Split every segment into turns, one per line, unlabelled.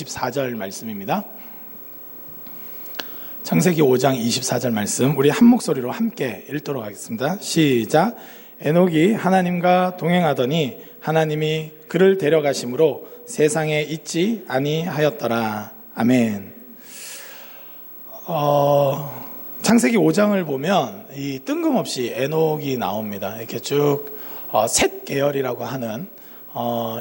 24절 말씀입니다. 창세기 5장 24절 말씀 우리 한 목소리로 함께 읽도록 하겠습니다. 시작. 에녹이 하나님과 동행하더니 하나님이 그를 데려가심으로 세상에 있지 아니하였더라. 아멘. 창세기 5장을 보면 이 뜬금없이 에녹이 나옵니다. 이렇게 쭉 셋 계열이라고 하는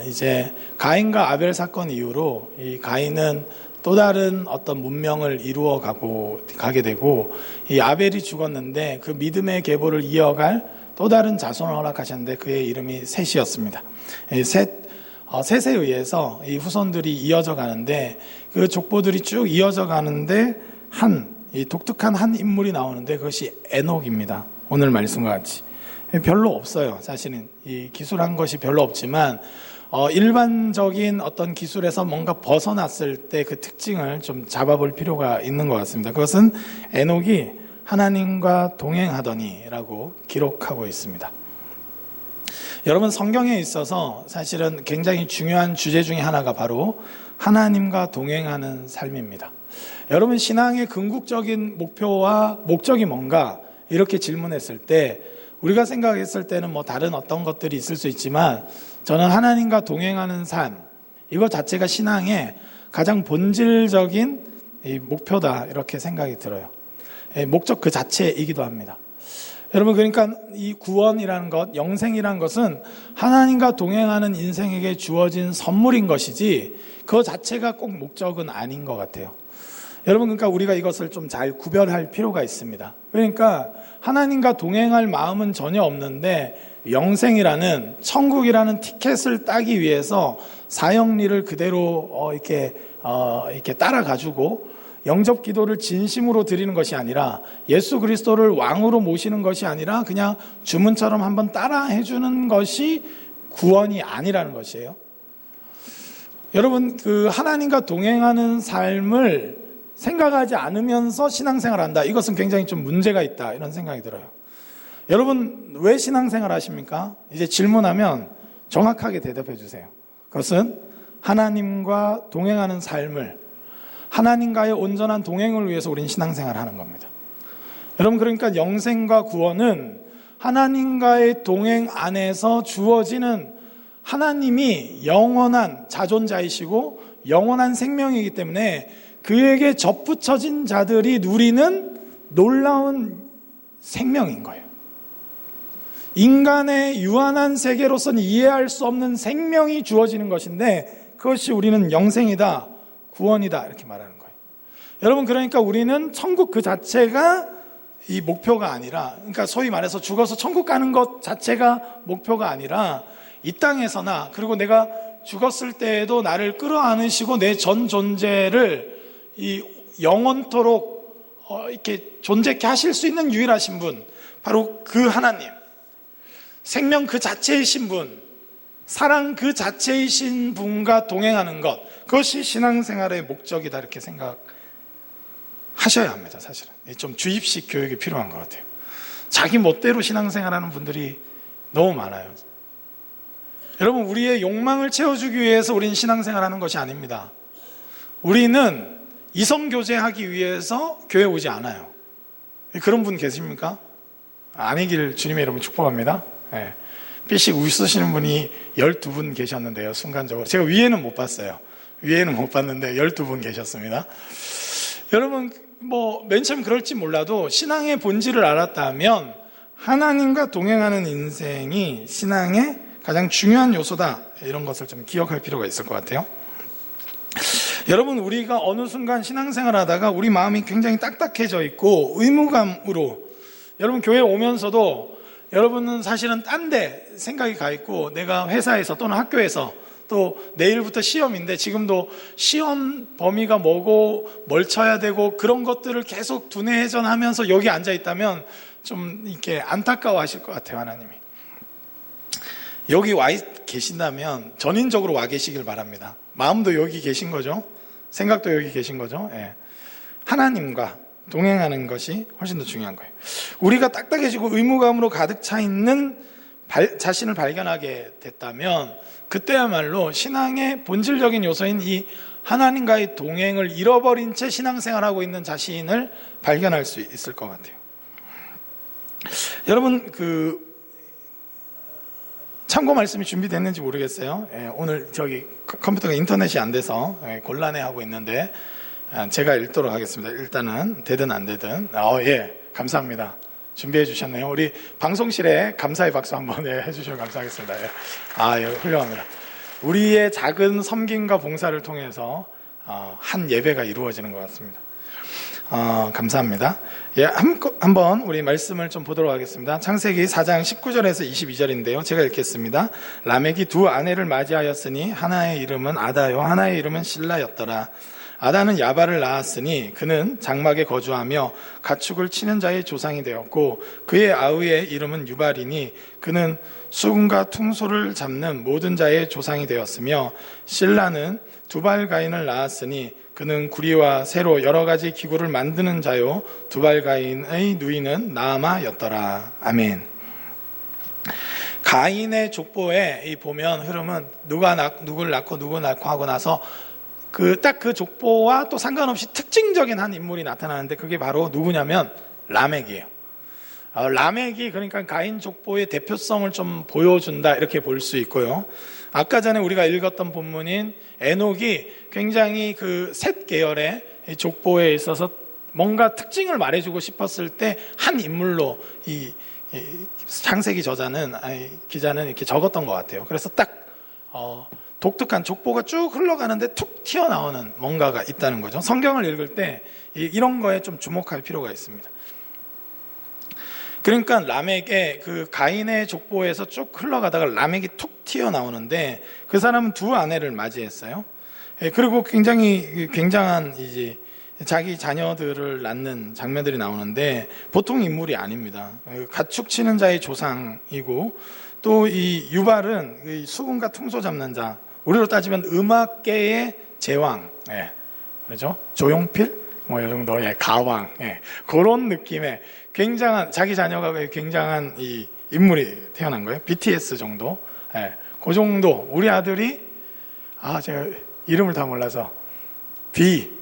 이제 가인과 아벨 사건 이후로 이 가인은 또 다른 어떤 문명을 이루어 가게 되고, 이 아벨이 죽었는데 그 믿음의 계보를 이어갈 또 다른 자손을 허락하셨는데 그의 이름이 셋이었습니다. 셋에 의해서 이 후손들이 이어져 가는데, 그 족보들이 쭉 이어져 가는데 이 독특한 한 인물이 나오는데 그것이 에녹입니다. 오늘 말씀과 같이 별로 없어요. 사실은 이 기술한 것이 별로 없지만 일반적인 어떤 기술에서 뭔가 벗어났을 때 그 특징을 좀 잡아볼 필요가 있는 것 같습니다. 그것은 에녹이 하나님과 동행하더니라고 기록하고 있습니다. 여러분, 성경에 있어서 사실은 굉장히 중요한 주제 중에 하나가 바로 하나님과 동행하는 삶입니다. 여러분, 신앙의 궁극적인 목표와 목적이 뭔가 이렇게 질문했을 때 우리가 생각했을 때는 다른 어떤 것들이 있을 수 있지만, 저는 하나님과 동행하는 삶, 이거 자체가 신앙의 가장 본질적인 목표다, 이렇게 생각이 들어요. 목적 그 자체이기도 합니다. 여러분, 그러니까 이 구원이라는 것, 영생이라는 것은 하나님과 동행하는 인생에게 주어진 선물인 것이지 그 자체가 꼭 목적은 아닌 것 같아요. 여러분, 그러니까 우리가 이것을 좀 잘 구별할 필요가 있습니다. 그러니까 하나님과 동행할 마음은 전혀 없는데 영생이라는, 천국이라는 티켓을 따기 위해서 사형리를 그대로 이렇게 따라가지고 영접 기도를 진심으로 드리는 것이 아니라, 예수 그리스도를 왕으로 모시는 것이 아니라 그냥 주문처럼 한번 따라 해주는 것이 구원이 아니라는 것이에요. 여러분, 그 하나님과 동행하는 삶을 생각하지 않으면서 신앙생활을 한다, 이것은 굉장히 좀 문제가 있다, 이런 생각이 들어요. 여러분, 왜 신앙생활 하십니까? 이제 질문하면 정확하게 대답해 주세요. 그것은 하나님과 동행하는 삶을, 하나님과의 온전한 동행을 위해서 우리는 신앙생활을 하는 겁니다. 여러분, 그러니까 영생과 구원은 하나님과의 동행 안에서 주어지는, 하나님이 영원한 자존자이시고 영원한 생명이기 때문에 그에게 접붙여진 자들이 누리는 놀라운 생명인 거예요. 인간의 유한한 세계로서는 이해할 수 없는 생명이 주어지는 것인데, 그것이 우리는 영생이다, 구원이다, 이렇게 말하는 거예요. 여러분, 그러니까 우리는 천국 그 자체가 이 목표가 아니라, 그러니까 소위 말해서 죽어서 천국 가는 것 자체가 목표가 아니라, 이 땅에서나, 그리고 내가 죽었을 때에도 나를 끌어안으시고 내 전 존재를 이 영원토록 이렇게 존재케 하실 수 있는 유일하신 분, 바로 그 하나님, 생명 그 자체이신 분, 사랑 그 자체이신 분과 동행하는 것, 그것이 신앙생활의 목적이다, 이렇게 생각하셔야 합니다. 사실은 좀 주입식 교육이 필요한 것 같아요. 자기 멋대로 신앙생활하는 분들이 너무 많아요. 여러분, 우리의 욕망을 채워주기 위해서 우리는 신앙생활하는 것이 아닙니다. 우리는 이성교제하기 위해서 교회 오지 않아요. 그런 분 계십니까? 아니길 주님의 이름으로 축복합니다. 네. 삐씩 웃으시는 분이 12분 계셨는데요, 순간적으로. 제가 위에는 못 봤어요. 위에는 못 봤는데 12분 계셨습니다. 여러분, 맨 처음 그럴지 몰라도 신앙의 본질을 알았다면 하나님과 동행하는 인생이 신앙의 가장 중요한 요소다, 이런 것을 좀 기억할 필요가 있을 것 같아요. 여러분, 우리가 어느 순간 신앙생활 하다가 우리 마음이 굉장히 딱딱해져 있고 의무감으로, 여러분 교회 오면서도 여러분은 사실은 딴 데 생각이 가 있고, 내가 회사에서 또는 학교에서 또 내일부터 시험인데 지금도 시험 범위가 뭐고 뭘 쳐야 되고 그런 것들을 계속 두뇌회전하면서 여기 앉아 있다면 좀 이렇게 안타까워 하실 것 같아요. 하나님이 여기 와 계신다면 전인적으로 와 계시길 바랍니다. 마음도 여기 계신 거죠. 생각도 여기 계신 거죠. 예. 하나님과 동행하는 것이 훨씬 더 중요한 거예요. 우리가 딱딱해지고 의무감으로 가득 차 있는 자신을 발견하게 됐다면 그때야말로 신앙의 본질적인 요소인 이 하나님과의 동행을 잃어버린 채 신앙생활하고 있는 자신을 발견할 수 있을 것 같아요. 여러분, 참고 말씀이 준비됐는지 모르겠어요. 오늘 저기 컴퓨터가 인터넷이 안 돼서 곤란해하고 있는데 제가 읽도록 하겠습니다. 일단은 되든 안 되든. 감사합니다. 준비해 주셨네요. 우리 방송실에 감사의 박수 한번 해주시면 감사하겠습니다. 훌륭합니다. 우리의 작은 섬김과 봉사를 통해서 한 예배가 이루어지는 것 같습니다. 감사합니다. 한번 우리 말씀을 좀 보도록 하겠습니다. 창세기 4장 19절에서 22절인데요. 제가 읽겠습니다. 라멕이 두 아내를 맞이하였으니 하나의 이름은 아다요 하나의 이름은 실라였더라. 아다는 야발을 낳았으니 그는 장막에 거주하며 가축을 치는 자의 조상이 되었고 그의 아우의 이름은 유발이니 그는 수금과 퉁소를 잡는 모든 자의 조상이 되었으며 실라는 두발가인을 낳았으니 그는 구리와 새로 여러 가지 기구를 만드는 자요 두발가인의 누이는 나아마였더라. 아멘. 가인의 족보에 보면 흐름은 누구를 낳고 누구 낳고 하고 나서 딱 그 족보와 또 상관없이 특징적인 한 인물이 나타나는데 그게 바로 누구냐면 라멕이에요. 라멕이 그러니까 가인 족보의 대표성을 좀 보여준다 이렇게 볼 수 있고요. 아까 전에 우리가 읽었던 본문인 에녹이 굉장히 그 셋 계열의 족보에 있어서 뭔가 특징을 말해주고 싶었을 때 한 인물로 이 창세기 기자는 이렇게 적었던 것 같아요. 그래서 딱 독특한 족보가 쭉 흘러가는데 툭 튀어나오는 뭔가가 있다는 거죠. 성경을 읽을 때 이런 거에 좀 주목할 필요가 있습니다. 그러니까 라멕의 그 가인의 족보에서 쭉 흘러가다가 라멕이 툭 튀어나오는데 그 사람은 두 아내를 맞이했어요. 그리고 굉장히 굉장한 이제 자기 자녀들을 낳는 장면들이 나오는데 보통 인물이 아닙니다. 가축 치는 자의 조상이고 또 이 유발은 수금과 퉁소 잡는 자, 우리로 따지면 음악계의 제왕, 그렇죠? 조용필, 이 정도, 가왕, 그런 느낌의 굉장한 자기 자녀가 굉장한 이 인물이 태어난 거예요. BTS 정도, 그 정도. 우리 아들이 제가 이름을 다 몰라서 B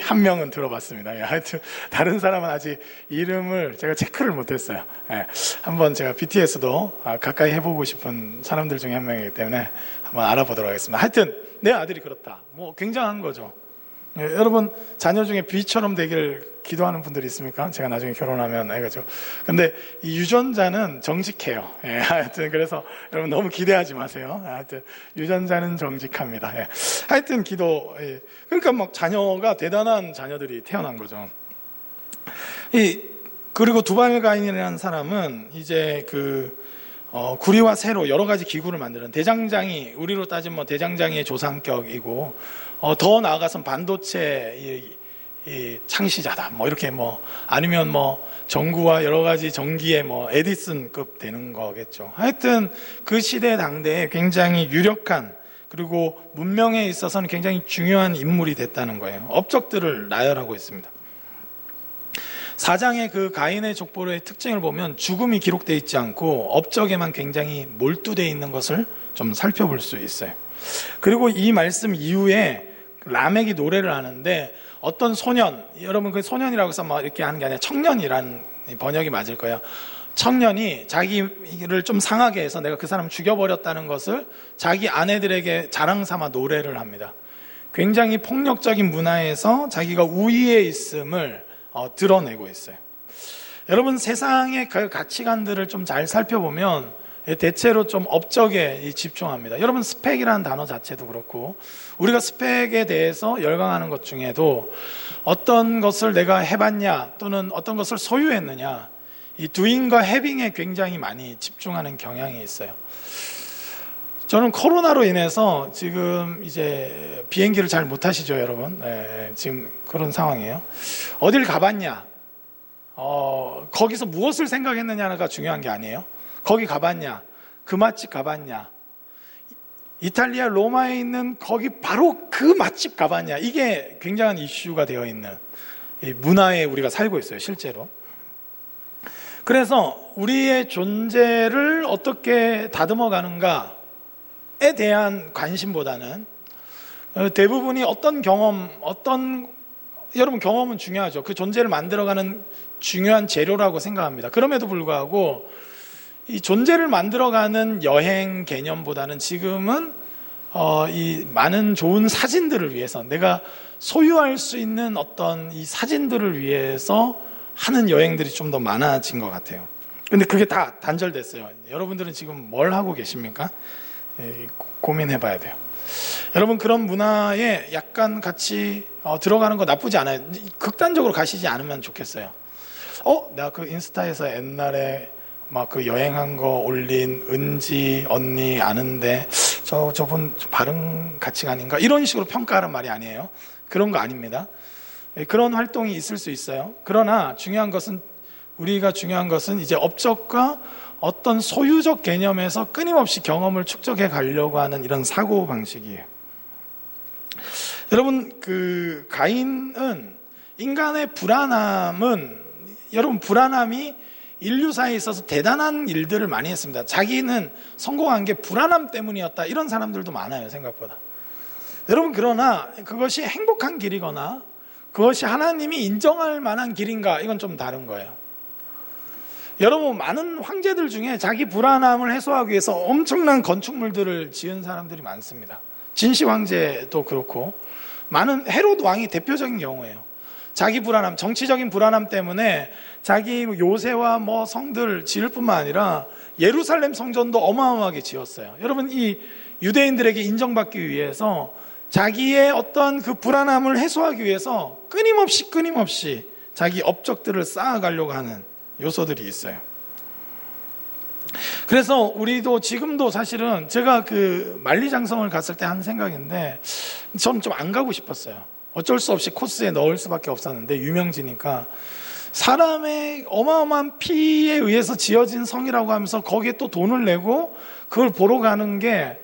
한 명은 들어봤습니다. 하여튼 다른 사람은 아직 이름을 제가 체크를 못했어요. 한번 제가 BTS도 가까이 해보고 싶은 사람들 중에 한 명이기 때문에 한번 알아보도록 하겠습니다. 하여튼 내 아들이 그렇다. 굉장한 거죠. 여러분 자녀 중에 B처럼 되길 기도하는 분들이 있습니까? 제가 나중에 결혼하면 해가지고. 근데 이 유전자는 정직해요. 하여튼 그래서 여러분 너무 기대하지 마세요. 하여튼 유전자는 정직합니다. 하여튼 그러니까 자녀가 대단한 자녀들이 태어난 거죠. 그리고 두발가인이라는 사람은 이제 구리와 새로 여러 가지 기구를 만드는 대장장이, 우리로 따지면 대장장이의 조상격이고, 더 나아가서는 반도체 창시자다. 이렇게 아니면 전구와 여러 가지 전기의 에디슨급 되는 거겠죠. 하여튼 그 시대 당대에 굉장히 유력한, 그리고 문명에 있어서는 굉장히 중요한 인물이 됐다는 거예요. 업적들을 나열하고 있습니다. 4장의 그 가인의 족보의 특징을 보면 죽음이 기록되어 있지 않고 업적에만 굉장히 몰두되어 있는 것을 좀 살펴볼 수 있어요. 그리고 이 말씀 이후에 라멕이 노래를 하는데 어떤 소년, 여러분 그 소년이라고 해서 이렇게 하는 게 아니라 청년이라는 번역이 맞을 거예요. 청년이 자기를 좀 상하게 해서 내가 그 사람을 죽여버렸다는 것을 자기 아내들에게 자랑 삼아 노래를 합니다. 굉장히 폭력적인 문화에서 자기가 우위에 있음을 드러내고 있어요. 여러분 세상의 그 가치관들을 좀 잘 살펴보면 대체로 좀 업적에 집중합니다. 여러분 스펙이라는 단어 자체도 그렇고 우리가 스펙에 대해서 열광하는 것 중에도 어떤 것을 내가 해봤냐 또는 어떤 것을 소유했느냐, 이 doing과 having에 굉장히 많이 집중하는 경향이 있어요. 저는 코로나로 인해서 지금 이제 비행기를 잘 못 타시죠, 여러분? 지금 그런 상황이에요. 어딜 가봤냐? 거기서 무엇을 생각했느냐가 중요한 게 아니에요. 거기 가봤냐? 그 맛집 가봤냐? 이탈리아 로마에 있는 거기 바로 그 맛집 가봤냐? 이게 굉장한 이슈가 되어 있는 문화에 우리가 살고 있어요, 실제로. 그래서 우리의 존재를 어떻게 다듬어 가는가에 대한 관심보다는 대부분이 어떤 경험, 여러분 경험은 중요하죠. 그 존재를 만들어가는 중요한 재료라고 생각합니다. 그럼에도 불구하고 이 존재를 만들어가는 여행 개념보다는 지금은 이 많은 좋은 사진들을 위해서, 내가 소유할 수 있는 어떤 이 사진들을 위해서 하는 여행들이 좀 더 많아진 것 같아요. 근데 그게 다 단절됐어요. 여러분들은 지금 뭘 하고 계십니까? 고민해 봐야 돼요. 여러분, 그런 문화에 약간 같이 들어가는 거 나쁘지 않아요. 극단적으로 가시지 않으면 좋겠어요. 내가 그 인스타에서 옛날에 막 그 여행한 거 올린 은지 언니 아는데 저분 바른 가치관인가? 이런 식으로 평가하는 말이 아니에요. 그런 거 아닙니다. 그런 활동이 있을 수 있어요. 그러나 우리가 중요한 것은 이제 업적과 어떤 소유적 개념에서 끊임없이 경험을 축적해 가려고 하는 이런 사고 방식이에요. 여러분, 그 가인은 인간의 불안함이 인류사에 있어서 대단한 일들을 많이 했습니다. 자기는 성공한 게 불안함 때문이었다, 이런 사람들도 많아요, 생각보다. 여러분, 그러나 그것이 행복한 길이거나 그것이 하나님이 인정할 만한 길인가, 이건 좀 다른 거예요. 여러분, 많은 황제들 중에 자기 불안함을 해소하기 위해서 엄청난 건축물들을 지은 사람들이 많습니다. 진시 황제도 그렇고, 많은 헤롯 왕이 대표적인 경우예요. 자기 불안함, 정치적인 불안함 때문에 자기 요새와 성들 지을 뿐만 아니라 예루살렘 성전도 어마어마하게 지었어요. 여러분, 이 유대인들에게 인정받기 위해서 자기의 어떤 그 불안함을 해소하기 위해서 끊임없이 자기 업적들을 쌓아가려고 하는 요소들이 있어요. 그래서 우리도 지금도 사실은, 제가 그 만리장성을 갔을 때 한 생각인데, 저는 좀 안 가고 싶었어요. 어쩔 수 없이 코스에 넣을 수밖에 없었는데, 유명지니까. 사람의 어마어마한 피에 의해서 지어진 성이라고 하면서 거기에 또 돈을 내고 그걸 보러 가는 게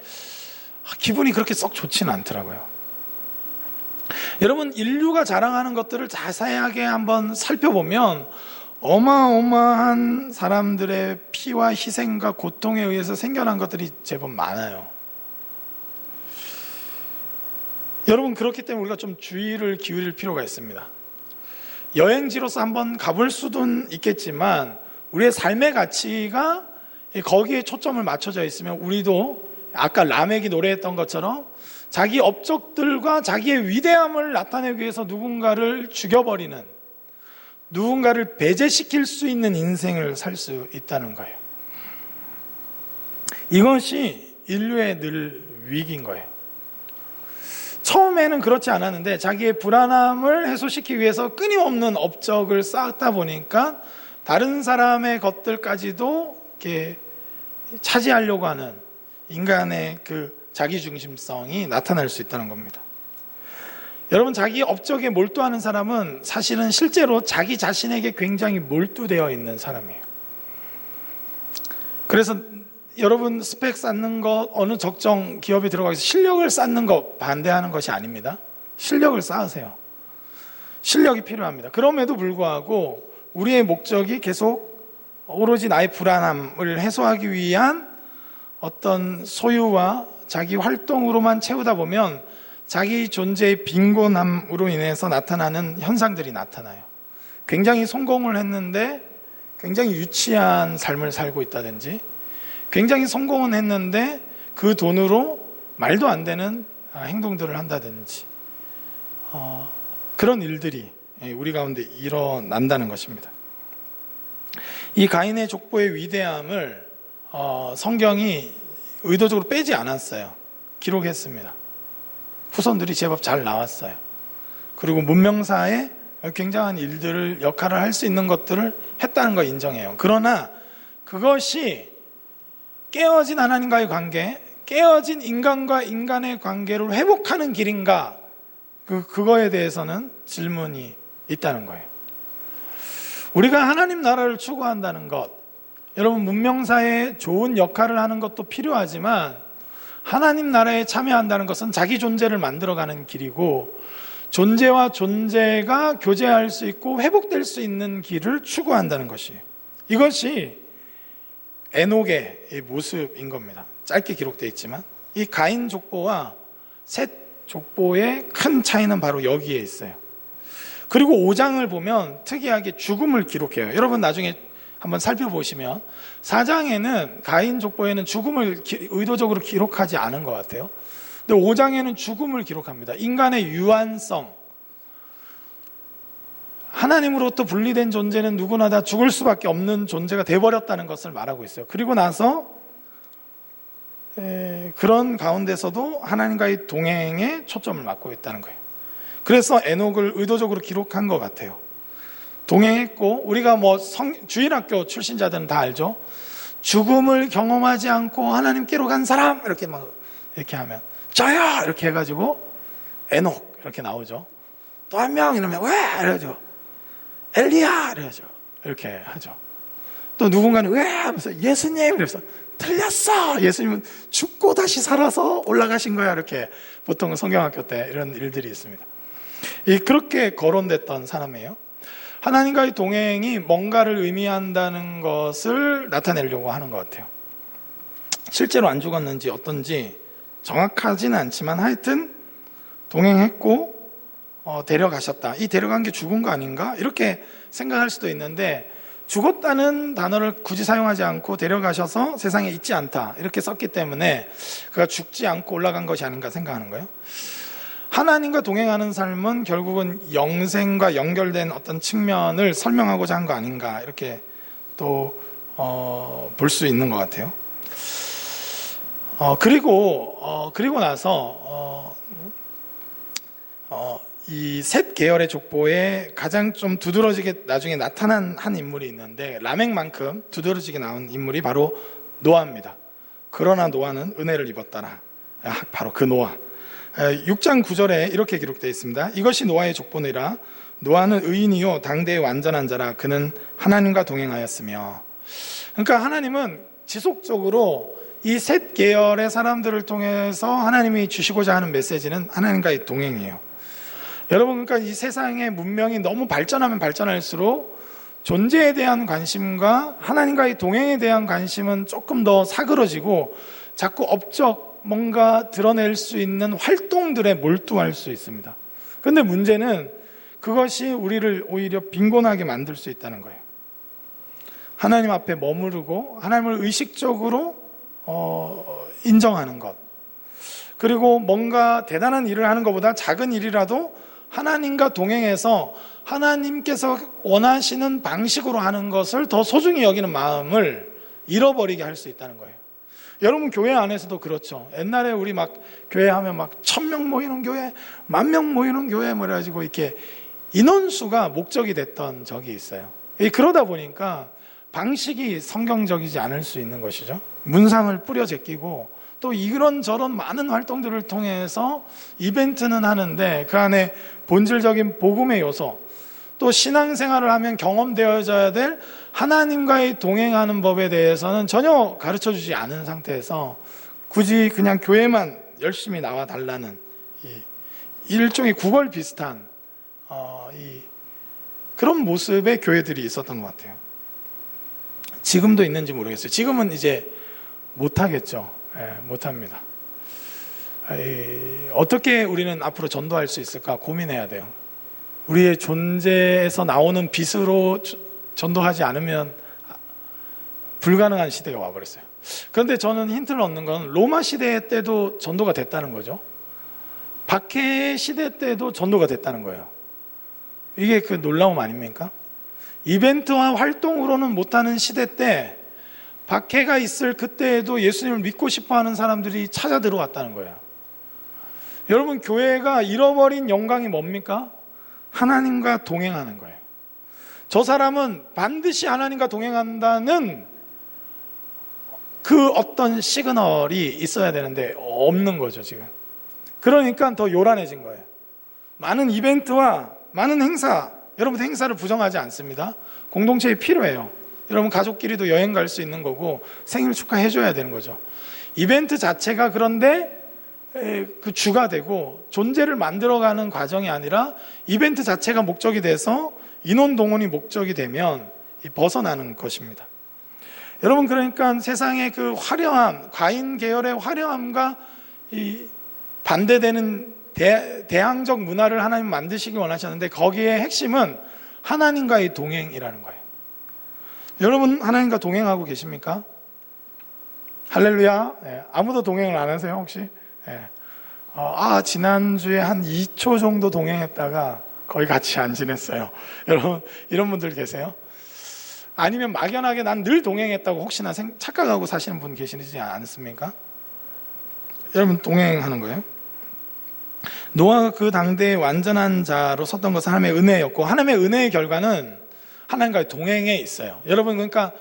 기분이 그렇게 썩 좋지는 않더라고요. 여러분, 인류가 자랑하는 것들을 자세하게 한번 살펴보면 어마어마한 사람들의 피와 희생과 고통에 의해서 생겨난 것들이 제법 많아요. 여러분, 그렇기 때문에 우리가 좀 주의를 기울일 필요가 있습니다. 여행지로서 한번 가볼 수는 있겠지만 우리의 삶의 가치가 거기에 초점을 맞춰져 있으면, 우리도 아까 라멕이 노래했던 것처럼 자기 업적들과 자기의 위대함을 나타내기 위해서 누군가를 죽여버리는, 누군가를 배제시킬 수 있는 인생을 살 수 있다는 거예요. 이것이 인류의 늘 위기인 거예요. 처음에는 그렇지 않았는데 자기의 불안함을 해소시키기 위해서 끊임없는 업적을 쌓다 보니까 다른 사람의 것들까지도 이렇게 차지하려고 하는 인간의 그 자기중심성이 나타날 수 있다는 겁니다. 여러분, 자기 업적에 몰두하는 사람은 사실은 실제로 자기 자신에게 굉장히 몰두되어 있는 사람이에요. 그래서 여러분, 스펙 쌓는 것, 어느 적정 기업에 들어가서 실력을 쌓는 것 반대하는 것이 아닙니다. 실력을 쌓으세요. 실력이 필요합니다. 그럼에도 불구하고 우리의 목적이 계속 오로지 나의 불안함을 해소하기 위한 어떤 소유와 자기 활동으로만 채우다 보면 자기 존재의 빈곤함으로 인해서 나타나는 현상들이 나타나요. 굉장히 성공을 했는데 굉장히 유치한 삶을 살고 있다든지, 굉장히 성공은 했는데 그 돈으로 말도 안 되는 행동들을 한다든지, 그런 일들이 우리 가운데 일어난다는 것입니다. 이 가인의 족보의 위대함을 성경이 의도적으로 빼지 않았어요. 기록했습니다. 후손들이 제법 잘 나왔어요. 그리고 문명사에 굉장한 일들을, 역할을 할 수 있는 것들을 했다는 거 인정해요. 그러나 그것이 깨어진 하나님과의 관계, 깨어진 인간과 인간의 관계를 회복하는 길인가, 그거에 대해서는 질문이 있다는 거예요. 우리가 하나님 나라를 추구한다는 것, 여러분, 문명사에 좋은 역할을 하는 것도 필요하지만 하나님 나라에 참여한다는 것은 자기 존재를 만들어가는 길이고, 존재와 존재가 교제할 수 있고 회복될 수 있는 길을 추구한다는 것이에요. 이것이 에녹의 모습인 겁니다. 짧게 기록되어 있지만 이 가인 족보와 셋 족보의 큰 차이는 바로 여기에 있어요. 그리고 5장을 보면 특이하게 죽음을 기록해요. 여러분 나중에 한번 살펴보시면 4장에는 가인 족보에는 죽음을 의도적으로 기록하지 않은 것 같아요. 근데 5장에는 죽음을 기록합니다. 인간의 유한성, 하나님으로부터 분리된 존재는 누구나 다 죽을 수밖에 없는 존재가 돼버렸다는 것을 말하고 있어요. 그리고 나서 그런 가운데서도 하나님과의 동행에 초점을 맞고 있다는 거예요. 그래서 에녹을 의도적으로 기록한 것 같아요. 동행했고, 우리가 주일학교 출신자들은 다 알죠. 죽음을 경험하지 않고 하나님께로 간 사람 이렇게 하면 저요 이렇게 해가지고 에녹 이렇게 나오죠. 또 한 명 이러면 왜 이러죠. 엘리야 이러죠. 이렇게 하죠. 또 누군가는 왜 하면서 예수님 이래서 틀렸어. 예수님은 죽고 다시 살아서 올라가신 거야. 이렇게 보통 성경학교 때 이런 일들이 있습니다. 그렇게 거론됐던 사람이에요. 하나님과의 동행이 뭔가를 의미한다는 것을 나타내려고 하는 것 같아요. 실제로 안 죽었는지 어떤지 정확하지는 않지만 하여튼 동행했고 데려가셨다. 이 데려간 게 죽은 거 아닌가? 이렇게 생각할 수도 있는데 죽었다는 단어를 굳이 사용하지 않고 데려가셔서 세상에 있지 않다 이렇게 썼기 때문에 그가 죽지 않고 올라간 것이 아닌가 생각하는 거예요. 하나님과 동행하는 삶은 결국은 영생과 연결된 어떤 측면을 설명하고자 한 거 아닌가 이렇게 또 볼 수 있는 것 같아요. 그리고 나서 이 셋 계열의 족보에 가장 좀 두드러지게 나중에 나타난 한 인물이 있는데 라멕만큼 두드러지게 나온 인물이 바로 노아입니다. 그러나 노아는 은혜를 입었더라. 바로 그 노아. 6장 9절에 이렇게 기록되어 있습니다. 이것이 노아의 족보니라. 노아는 의인이요 당대의 완전한 자라. 그는 하나님과 동행하였으며. 그러니까 하나님은 지속적으로 이 셋 계열의 사람들을 통해서 하나님이 주시고자 하는 메시지는 하나님과의 동행이에요. 여러분, 그러니까 이 세상의 문명이 너무 발전하면 발전할수록 존재에 대한 관심과 하나님과의 동행에 대한 관심은 조금 더 사그러지고 자꾸 업적 뭔가 드러낼 수 있는 활동들에 몰두할 수 있습니다. 그런데 문제는 그것이 우리를 오히려 빈곤하게 만들 수 있다는 거예요. 하나님 앞에 머무르고 하나님을 의식적으로 인정하는 것, 그리고 뭔가 대단한 일을 하는 것보다 작은 일이라도 하나님과 동행해서 하나님께서 원하시는 방식으로 하는 것을 더 소중히 여기는 마음을 잃어버리게 할 수 있다는 거예요. 여러분 교회 안에서도 그렇죠. 옛날에 우리 막 교회 하면 막 1000명 모이는 교회, 10,000명 모이는 교회 뭐 이래가지고 이렇게 인원수가 목적이 됐던 적이 있어요. 그러다 보니까 방식이 성경적이지 않을 수 있는 것이죠. 문상을 뿌려 제끼고 또 이런저런 많은 활동들을 통해서 이벤트는 하는데 그 안에 본질적인 복음의 요소, 또 신앙생활을 하면 경험되어져야 될 하나님과의 동행하는 법에 대해서는 전혀 가르쳐주지 않은 상태에서 굳이 그냥 교회만 열심히 나와 달라는 일종의 구걸 비슷한 그런 모습의 교회들이 있었던 것 같아요. 지금도 있는지 모르겠어요. 지금은 이제 못하겠죠. 못합니다. 어떻게 우리는 앞으로 전도할 수 있을까 고민해야 돼요. 우리의 존재에서 나오는 빛으로 전도하지 않으면 불가능한 시대가 와버렸어요. 그런데 저는 힌트를 얻는 건 로마 시대 때도 전도가 됐다는 거죠. 박해 시대 때도 전도가 됐다는 거예요. 이게 그 놀라움 아닙니까? 이벤트와 활동으로는 못하는 시대 때 박해가 있을 그때에도 예수님을 믿고 싶어하는 사람들이 찾아 들어왔다는 거예요. 여러분, 교회가 잃어버린 영광이 뭡니까? 하나님과 동행하는 거예요. 저 사람은 반드시 하나님과 동행한다는 그 어떤 시그널이 있어야 되는데 없는 거죠 지금. 그러니까 더 요란해진 거예요. 많은 이벤트와 많은 행사, 여러분 행사를 부정하지 않습니다. 공동체에 필요해요. 여러분 가족끼리도 여행 갈 수 있는 거고 생일 축하해줘야 되는 거죠. 이벤트 자체가 그런데 그 주가 되고 존재를 만들어가는 과정이 아니라 이벤트 자체가 목적이 돼서 인원 동원이 목적이 되면 벗어나는 것입니다. 여러분, 그러니까 세상의 그 화려함, 과인 계열의 화려함과 이 반대되는 대항적 문화를 하나님 만드시기 원하셨는데 거기에 핵심은 하나님과의 동행이라는 거예요. 여러분 하나님과 동행하고 계십니까? 할렐루야. 네, 아무도 동행을 안 하세요 혹시? 네. 지난주에 한 2초 정도 동행했다가 거의 같이 안 지냈어요. 여러분 이런 분들 계세요? 아니면 막연하게 난 늘 동행했다고 혹시나 착각하고 사시는 분 계시지 않습니까? 여러분 동행하는 거예요. 노아가 그 당대의 완전한 자로 섰던 것은 하나님의 은혜였고 하나님의 은혜의 결과는 하나님과의 동행에 있어요. 여러분 그러니까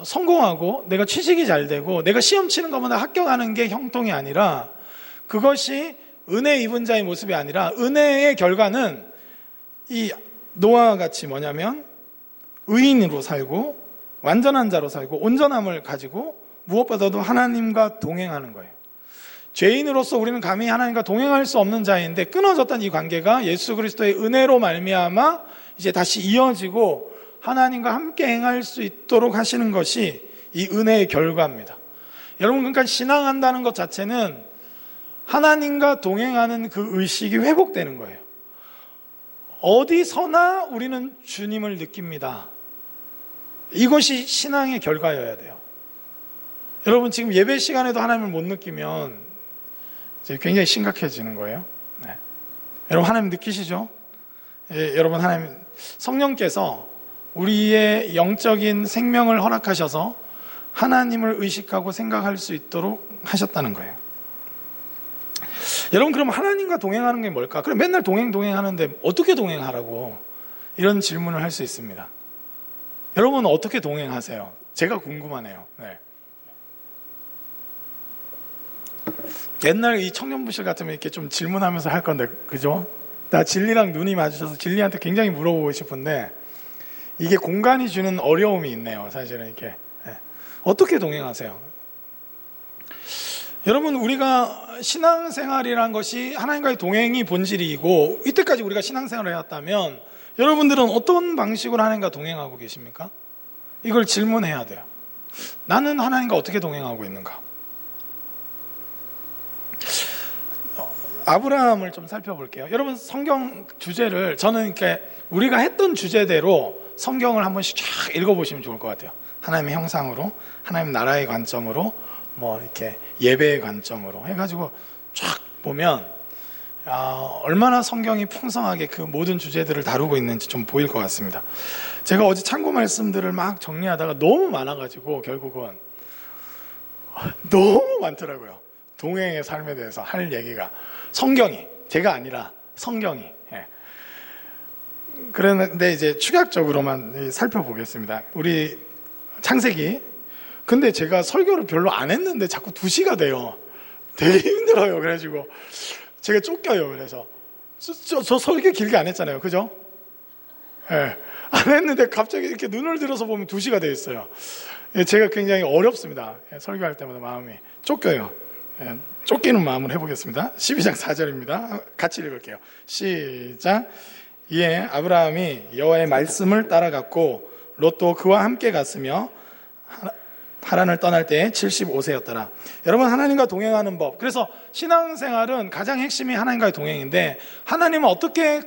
성공하고 내가 취직이 잘 되고 내가 시험 치는 것보다 합격하는 게 형통이 아니라 그것이 은혜 입은 자의 모습이 아니라 은혜의 결과는 이 노아와 같이 뭐냐면 의인으로 살고 완전한 자로 살고 온전함을 가지고 무엇보다도 하나님과 동행하는 거예요. 죄인으로서 우리는 감히 하나님과 동행할 수 없는 자인데 끊어졌던 이 관계가 예수 그리스도의 은혜로 말미암아 이제 다시 이어지고 하나님과 함께 행할 수 있도록 하시는 것이 이 은혜의 결과입니다. 여러분 그러니까 신앙한다는 것 자체는 하나님과 동행하는 그 의식이 회복되는 거예요. 어디서나 우리는 주님을 느낍니다. 이것이 신앙의 결과여야 돼요. 여러분 지금 예배 시간에도 하나님을 못 느끼면 이제 굉장히 심각해지는 거예요. 네. 여러분 하나님 느끼시죠? 여러분 하나님 성령께서 우리의 영적인 생명을 허락하셔서 하나님을 의식하고 생각할 수 있도록 하셨다는 거예요. 여러분 그럼 하나님과 동행하는 게 뭘까? 그럼 맨날 동행하는데 어떻게 동행하라고 이런 질문을 할 수 있습니다. 여러분 어떻게 동행하세요? 제가 궁금하네요. 네. 옛날 이 청년부실 같으면 이렇게 좀 질문하면서 할 건데 그죠? 나 진리랑 눈이 마주쳐서 진리한테 굉장히 물어보고 싶은데 이게 공간이 주는 어려움이 있네요. 사실은 이렇게 어떻게 동행하세요? 여러분 우리가 신앙생활이란 것이 하나님과의 동행이 본질이고 이때까지 우리가 신앙생활을 해왔다면 여러분들은 어떤 방식으로 하나님과 동행하고 계십니까? 이걸 질문해야 돼요. 나는 하나님과 어떻게 동행하고 있는가? 아브라함을 좀 살펴볼게요. 여러분 성경 주제를 저는 이렇게 우리가 했던 주제대로 성경을 한 번씩 쫙 읽어보시면 좋을 것 같아요. 하나님의 형상으로, 하나님 나라의 관점으로, 뭐 이렇게 예배의 관점으로 해가지고 쫙 보면 얼마나 성경이 풍성하게 그 모든 주제들을 다루고 있는지 좀 보일 것 같습니다. 제가 어제 참고 말씀들을 막 정리하다가 너무 많아가지고 결국은 너무 많더라고요. 동행의 삶에 대해서 할 얘기가 성경이 제가 아니라 성경이. 그런데 이제 축약적으로만 살펴보겠습니다. 우리 창세기. 근데 제가 설교를 별로 안 했는데 자꾸 2시가 돼요. 되게 힘들어요. 그래가지고 제가 쫓겨요. 그래서 저 설교 길게 안 했잖아요. 그죠? 안 했는데 갑자기 이렇게 눈을 들어서 보면 2시가 돼 있어요. 제가 굉장히 어렵습니다. 설교할 때마다 마음이 쫓겨요. 쫓기는 마음을 해보겠습니다. 12장 4절입니다. 같이 읽을게요. 시작. 이에 아브라함이 여호와의 말씀을 따라갔고 롯도 그와 함께 갔으며 하란을 떠날 때 75세였더라. 여러분 하나님과 동행하는 법. 그래서 신앙생활은 가장 핵심이 하나님과의 동행인데 하나님은 어떻게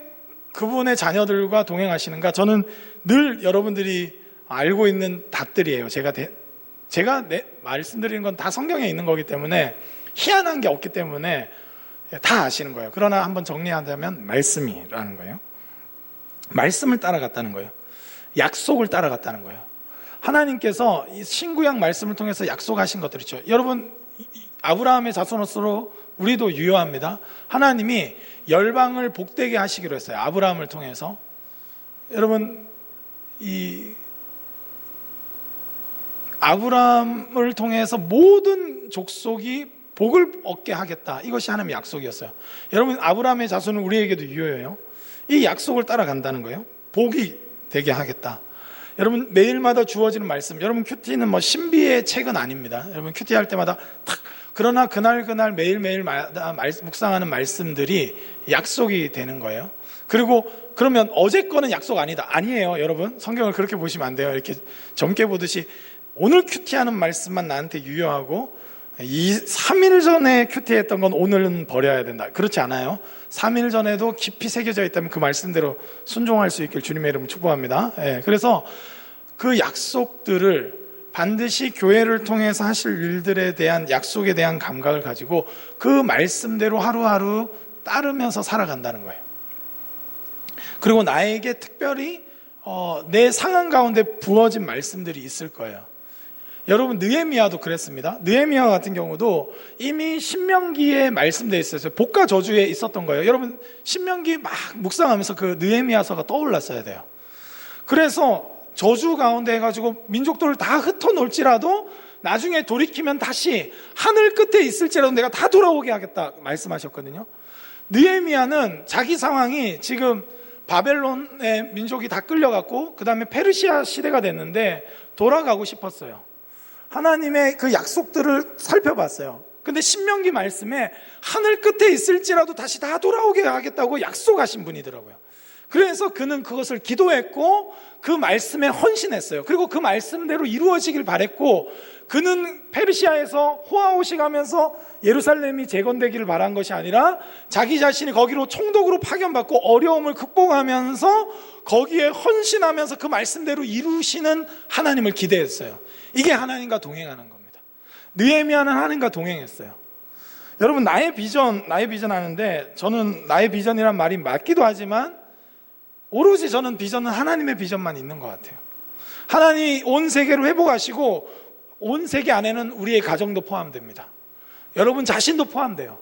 그분의 자녀들과 동행하시는가? 저는 늘 여러분들이 알고 있는 답들이에요. 제가 말씀드리는 건 다 성경에 있는 거기 때문에 희한한 게 없기 때문에 다 아시는 거예요. 그러나 한번 정리하자면 말씀이라는 거예요. 말씀을 따라갔다는 거예요. 약속을 따라갔다는 거예요. 하나님께서 이 신구약 말씀을 통해서 약속하신 것들 있죠. 여러분 아브라함의 자손으로 우리도 유효합니다. 하나님이 열방을 복되게 하시기로 했어요. 아브라함을 통해서. 여러분 이 아브라함을 통해서 모든 족속이 복을 얻게 하겠다. 이것이 하나님의 약속이었어요. 여러분 아브라함의 자손은 우리에게도 유효해요. 이 약속을 따라간다는 거예요. 복이 되게 하겠다. 여러분 매일마다 주어지는 말씀. 여러분 큐티는 뭐 신비의 책은 아닙니다. 여러분 큐티 할 때마다 탁. 그러나 그날 매일마다 묵상하는 말씀들이 약속이 되는 거예요. 그리고 그러면 어제 거는 약속 아니다. 아니에요. 여러분 성경을 그렇게 보시면 안 돼요. 이렇게 젊게 보듯이 오늘 큐티하는 말씀만 나한테 유효하고 3일 전에 큐티했던 건 오늘은 버려야 된다. 그렇지 않아요. 3일 전에도 깊이 새겨져 있다면 그 말씀대로 순종할 수 있길 주님의 이름으로 축복합니다. 그래서 그 약속들을 반드시 교회를 통해서 하실 일들에 대한 약속에 대한 감각을 가지고 그 말씀대로 하루하루 따르면서 살아간다는 거예요. 그리고 나에게 특별히 내 상황 가운데 부어진 말씀들이 있을 거예요. 여러분, 느헤미야도 그랬습니다. 느헤미야 같은 경우도 이미 신명기에 말씀되어 있었어요. 복과 저주에 있었던 거예요. 여러분, 신명기 막 묵상하면서 그 느헤미야서가 떠올랐어야 돼요. 그래서 저주 가운데 해가지고 민족들을 다 흩어놓을지라도 나중에 돌이키면 다시 하늘 끝에 있을지라도 내가 다 돌아오게 하겠다 말씀하셨거든요. 느헤미야는 자기 상황이 지금 바벨론의 민족이 다 끌려갔고 그 다음에 페르시아 시대가 됐는데 돌아가고 싶었어요. 하나님의 그 약속들을 살펴봤어요. 근데 신명기 말씀에 하늘 끝에 있을지라도 다시 다 돌아오게 하겠다고 약속하신 분이더라고요. 그래서 그는 그것을 기도했고 그 말씀에 헌신했어요. 그리고 그 말씀대로 이루어지길 바랬고, 그는 페르시아에서 호아호시 가면서 예루살렘이 재건되기를 바란 것이 아니라 자기 자신이 거기로 총독으로 파견받고 어려움을 극복하면서 거기에 헌신하면서 그 말씀대로 이루시는 하나님을 기대했어요. 이게 하나님과 동행하는 겁니다. 느헤미야는 하나님과 동행했어요. 여러분, 나의 비전 하는데, 저는 나의 비전이란 말이 맞기도 하지만 오로지 저는 비전은 하나님의 비전만 있는 것 같아요. 하나님이 온 세계를 회복하시고 온 세계 안에는 우리의 가정도 포함됩니다. 여러분 자신도 포함돼요.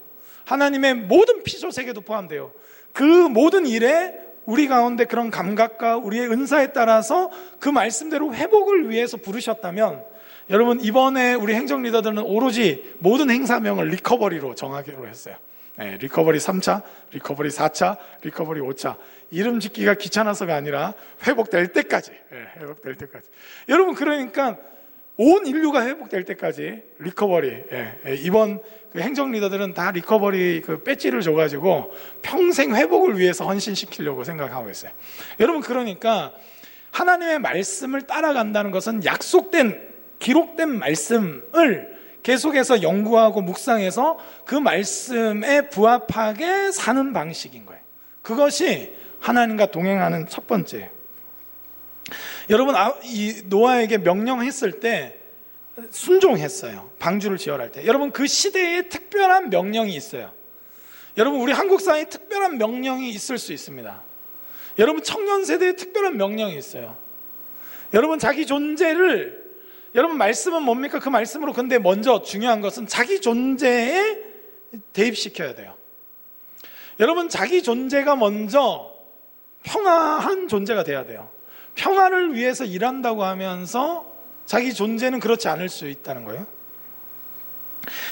하나님의 모든 피조 세계도 포함돼요. 그 모든 일에 우리 가운데 그런 감각과 우리의 은사에 따라서 그 말씀대로 회복을 위해서 부르셨다면, 여러분 이번에 우리 행정 리더들은 오로지 모든 행사명을 리커버리로 정하기로 했어요. 리커버리 3차, 리커버리 4차, 리커버리 5차. 이름 짓기가 귀찮아서가 아니라 회복될 때까지. 회복될 때까지. 여러분, 그러니까 온 인류가 회복될 때까지 리커버리. 이번 그 행정 리더들은 다 리커버리 그 배지를 줘가지고 평생 회복을 위해서 헌신시키려고 생각하고 있어요. 여러분, 그러니까 하나님의 말씀을 따라간다는 것은 약속된, 기록된 말씀을 계속해서 연구하고 묵상해서 그 말씀에 부합하게 사는 방식인 거예요. 그것이 하나님과 동행하는 첫 번째예요. 여러분, 이 노아에게 명령했을 때 순종했어요. 방주를 지어라 때. 여러분, 그 시대에 특별한 명령이 있어요. 여러분, 우리 한국 사회에 특별한 명령이 있을 수 있습니다. 여러분, 청년 세대에 특별한 명령이 있어요. 여러분, 자기 존재를, 여러분 말씀은 뭡니까? 그 말씀으로. 근데 먼저 중요한 것은 자기 존재에 대입시켜야 돼요. 여러분, 자기 존재가 먼저 평화한 존재가 돼야 돼요. 평화를 위해서 일한다고 하면서 자기 존재는 그렇지 않을 수 있다는 거예요.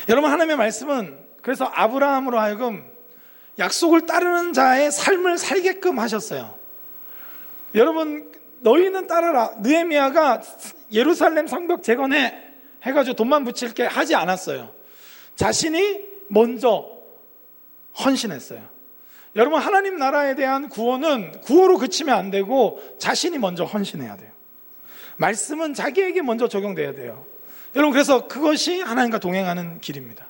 여러분, 하나님의 말씀은 그래서 아브라함으로 하여금 약속을 따르는 자의 삶을 살게끔 하셨어요. 여러분, 너희는 따르라. 느헤미야가 예루살렘 성벽 재건해 해가지고 돈만 붙일 게 하지 않았어요. 자신이 먼저 헌신했어요. 여러분, 하나님 나라에 대한 구원은 구호로 그치면 안 되고 자신이 먼저 헌신해야 돼요. 말씀은 자기에게 먼저 적용돼야 돼요. 여러분, 그래서 그것이 하나님과 동행하는 길입니다.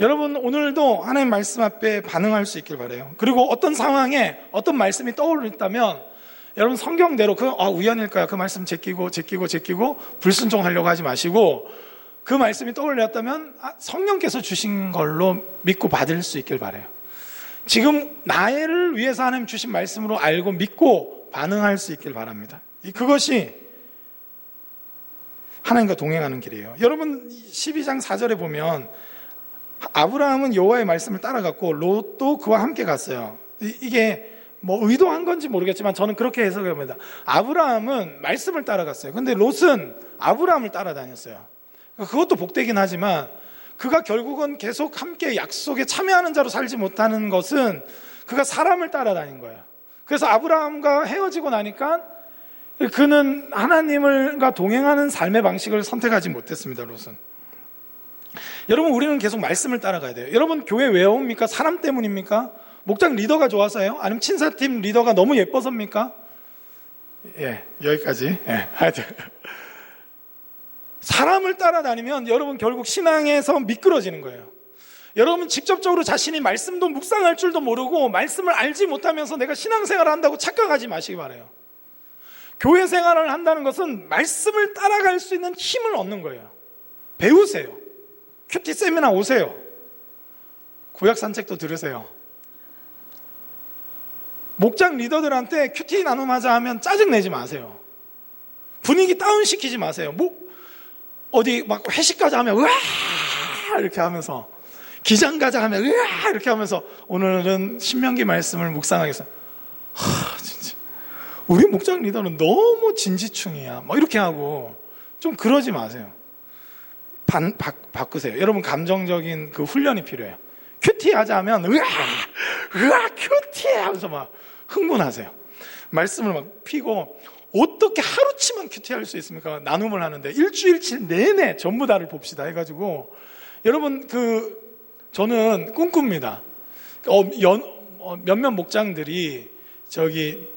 여러분, 오늘도 하나님 말씀 앞에 반응할 수 있길 바라요. 그리고 어떤 상황에 어떤 말씀이 떠오르다면 여러분, 성경대로 우연일까요? 그 말씀 제끼고 불순종하려고 하지 마시고, 그 말씀이 떠올렸다면 성령께서 주신 걸로 믿고 받을 수 있길 바라요. 지금 나를 위해서 하나님 주신 말씀으로 알고 믿고 반응할 수 있길 바랍니다. 그것이 하나님과 동행하는 길이에요. 여러분, 12장 4절에 보면 아브라함은 여호와의 말씀을 따라갔고 롯도 그와 함께 갔어요. 이게 뭐 의도한 건지 모르겠지만 저는 그렇게 해석합니다. 아브라함은 말씀을 따라갔어요. 근데 롯은 아브라함을 따라다녔어요. 그것도 복되긴 하지만 그가 결국은 계속 함께 약속에 참여하는 자로 살지 못하는 것은 그가 사람을 따라다닌 거예요. 그래서 아브라함과 헤어지고 나니까 그는 하나님과 동행하는 삶의 방식을 선택하지 못했습니다. 롯은. 여러분, 우리는 계속 말씀을 따라가야 돼요. 여러분, 교회 왜 옵니까? 사람 때문입니까? 목장 리더가 좋아서요? 아니면 친사팀 리더가 너무 예뻐서입니까? 여기까지. 하여튼 사람을 따라다니면 여러분 결국 신앙에서 미끄러지는 거예요. 여러분 직접적으로 자신이 말씀도 묵상할 줄도 모르고 말씀을 알지 못하면서 내가 신앙생활을 한다고 착각하지 마시기 바라요. 교회 생활을 한다는 것은 말씀을 따라갈 수 있는 힘을 얻는 거예요. 배우세요. 큐티 세미나 오세요. 구약 산책도 들으세요. 목장 리더들한테 큐티 나눔하자 하면 짜증내지 마세요. 분위기 다운시키지 마세요. 어디 막 회식 가자 하면 으아 이렇게 하면서, 기장 가자 하면 으아 이렇게 하면서 오늘은 신명기 말씀을 묵상하겠습니다. 진짜 우리 목장 리더는 너무 진지충이야 막 이렇게 하고 좀 그러지 마세요. 바꾸세요. 여러분 감정적인 그 훈련이 필요해요. 큐티 하자 하면 으아 큐티 하면서 막 흥분하세요. 말씀을 막 피고, 어떻게 하루치만 큐티할 수 있습니까? 나눔을 하는데 일주일치 내내 전부 다를 봅시다 해가지고, 여러분 저는 꿈꿉니다. 몇몇 목장들이 저기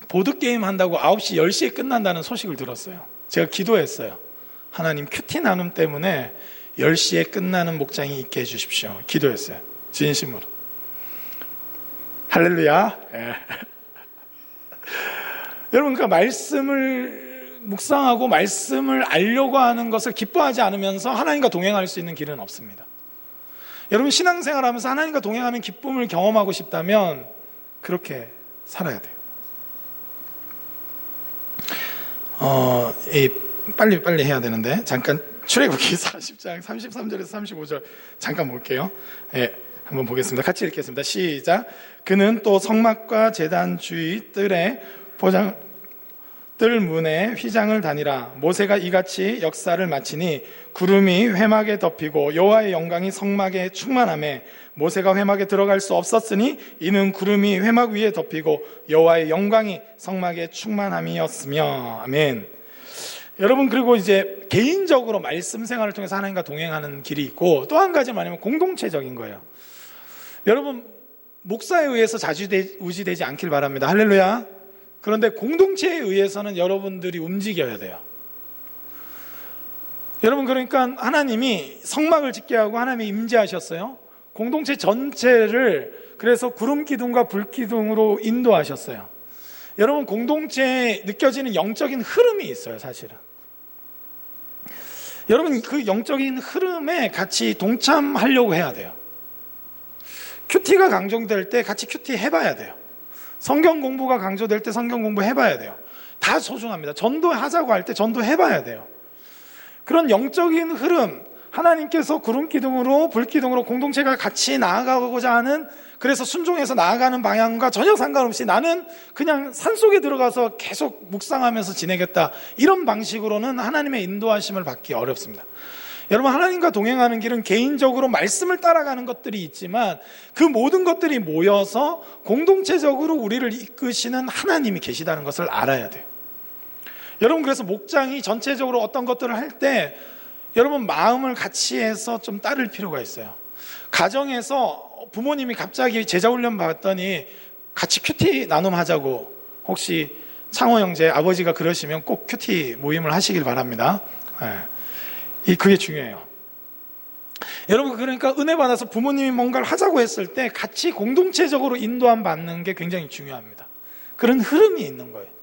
보드게임 한다고 9시 10시에 끝난다는 소식을 들었어요. 제가 기도했어요. 하나님 큐티 나눔 때문에 10시에 끝나는 목장이 있게 해주십시오. 기도했어요. 진심으로. 할렐루야. 예. 여러분, 그러니까 말씀을 묵상하고 말씀을 알려고 하는 것을 기뻐하지 않으면서 하나님과 동행할 수 있는 길은 없습니다. 여러분, 신앙생활 하면서 하나님과 동행하는 기쁨을 경험하고 싶다면 그렇게 살아야 돼요. 빨리 해야 되는데 잠깐 출애굽기 40장 33절에서 35절 잠깐 볼게요. 예, 한번 보겠습니다. 같이 읽겠습니다. 시작. 그는 또 성막과 제단 주위 뜰 문에 휘장을 다니라. 모세가 이같이 역사를 마치니 구름이 회막에 덮이고 여호와의 영광이 성막에 충만하매 모세가 회막에 들어갈 수 없었으니 이는 구름이 회막 위에 덮이고 여호와의 영광이 성막에 충만함이었으며. 아멘. 여러분, 그리고 이제 개인적으로 말씀 생활을 통해서 하나님과 동행하는 길이 있고, 또 한 가지 말하면 공동체적인 거예요. 여러분, 목사에 의해서 좌지우지되지 않길 바랍니다. 할렐루야. 그런데 공동체에 의해서는 여러분들이 움직여야 돼요. 여러분, 그러니까 하나님이 성막을 짓게 하고 하나님이 임재하셨어요. 공동체 전체를 그래서 구름 기둥과 불 기둥으로 인도하셨어요. 여러분, 공동체에 느껴지는 영적인 흐름이 있어요, 사실은. 여러분, 그 영적인 흐름에 같이 동참하려고 해야 돼요. 큐티가 강조될 때 같이 큐티 해봐야 돼요. 성경 공부가 강조될 때 성경 공부 해봐야 돼요. 다 소중합니다. 전도하자고 할 때 전도 해봐야 돼요. 그런 영적인 흐름, 하나님께서 구름 기둥으로 불 기둥으로 공동체가 같이 나아가고자 하는, 그래서 순종해서 나아가는 방향과 전혀 상관없이 나는 그냥 산속에 들어가서 계속 묵상하면서 지내겠다, 이런 방식으로는 하나님의 인도하심을 받기 어렵습니다. 여러분, 하나님과 동행하는 길은 개인적으로 말씀을 따라가는 것들이 있지만 그 모든 것들이 모여서 공동체적으로 우리를 이끄시는 하나님이 계시다는 것을 알아야 돼요. 여러분, 그래서 목장이 전체적으로 어떤 것들을 할 때 여러분 마음을 같이 해서 좀 따를 필요가 있어요. 가정에서 부모님이 갑자기 제자훈련 받았더니 같이 큐티 나눔하자고, 혹시 창호 형제 아버지가 그러시면 꼭 큐티 모임을 하시길 바랍니다. 그게 중요해요. 여러분, 그러니까 은혜 받아서 부모님이 뭔가를 하자고 했을 때 같이 공동체적으로 인도함 받는 게 굉장히 중요합니다. 그런 흐름이 있는 거예요.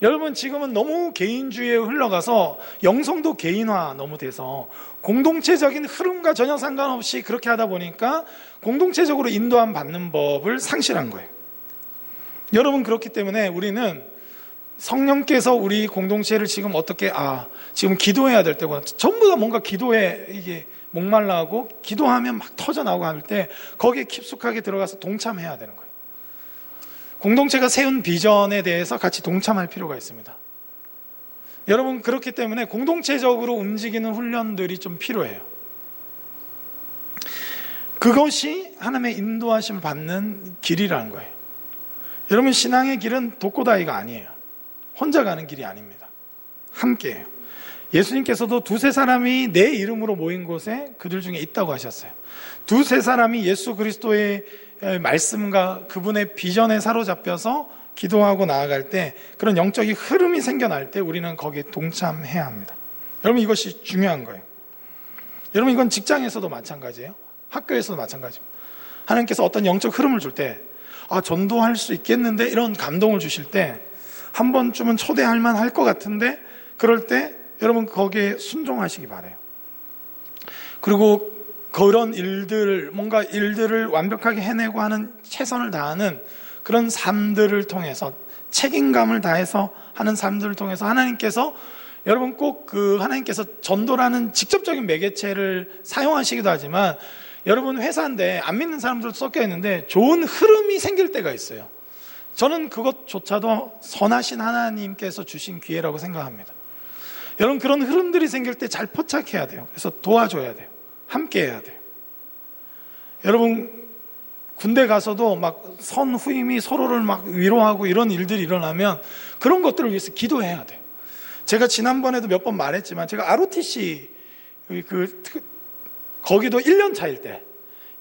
여러분, 지금은 너무 개인주의에 흘러가서 영성도 개인화 너무 돼서 공동체적인 흐름과 전혀 상관없이 그렇게 하다 보니까 공동체적으로 인도함 받는 법을 상실한 거예요. 여러분, 그렇기 때문에 우리는 성령께서 우리 공동체를 지금 어떻게, 지금 기도해야 될 때구나, 전부 다 뭔가 기도에 이게 목말라하고 기도하면 막 터져나오고 할 때 거기에 깊숙하게 들어가서 동참해야 되는 거예요. 공동체가 세운 비전에 대해서 같이 동참할 필요가 있습니다. 여러분, 그렇기 때문에 공동체적으로 움직이는 훈련들이 좀 필요해요. 그것이 하나님의 인도하심을 받는 길이라는 거예요. 여러분, 신앙의 길은 독고다이가 아니에요. 혼자 가는 길이 아닙니다. 함께해요. 예수님께서도 두세 사람이 내 이름으로 모인 곳에 그들 중에 있다고 하셨어요. 두세 사람이 예수 그리스도의 말씀과 그분의 비전에 사로잡혀서 기도하고 나아갈 때, 그런 영적인 흐름이 생겨날 때 우리는 거기에 동참해야 합니다. 여러분, 이것이 중요한 거예요. 여러분, 이건 직장에서도 마찬가지예요. 학교에서도 마찬가지입니다. 하나님께서 어떤 영적 흐름을 줄 때, 전도할 수 있겠는데, 이런 감동을 주실 때 한 번쯤은 초대할 만할 것 같은데, 그럴 때 여러분 거기에 순종하시기 바라요. 그리고 그런 일들, 뭔가 일들을 완벽하게 해내고 하는, 최선을 다하는 그런 삶들을 통해서, 책임감을 다해서 하는 삶들을 통해서 하나님께서, 여러분 꼭 하나님께서 전도라는 직접적인 매개체를 사용하시기도 하지만, 여러분 회사인데 안 믿는 사람들도 섞여 있는데 좋은 흐름이 생길 때가 있어요. 저는 그것조차도 선하신 하나님께서 주신 기회라고 생각합니다. 여러분, 그런 흐름들이 생길 때 잘 포착해야 돼요. 그래서 도와줘야 돼요. 함께 해야 돼요. 여러분, 군대 가서도 막 선후임이 서로를 막 위로하고 이런 일들이 일어나면 그런 것들을 위해서 기도해야 돼요. 제가 지난번에도 몇 번 말했지만, 제가 ROTC 거기도 1년 차일 때,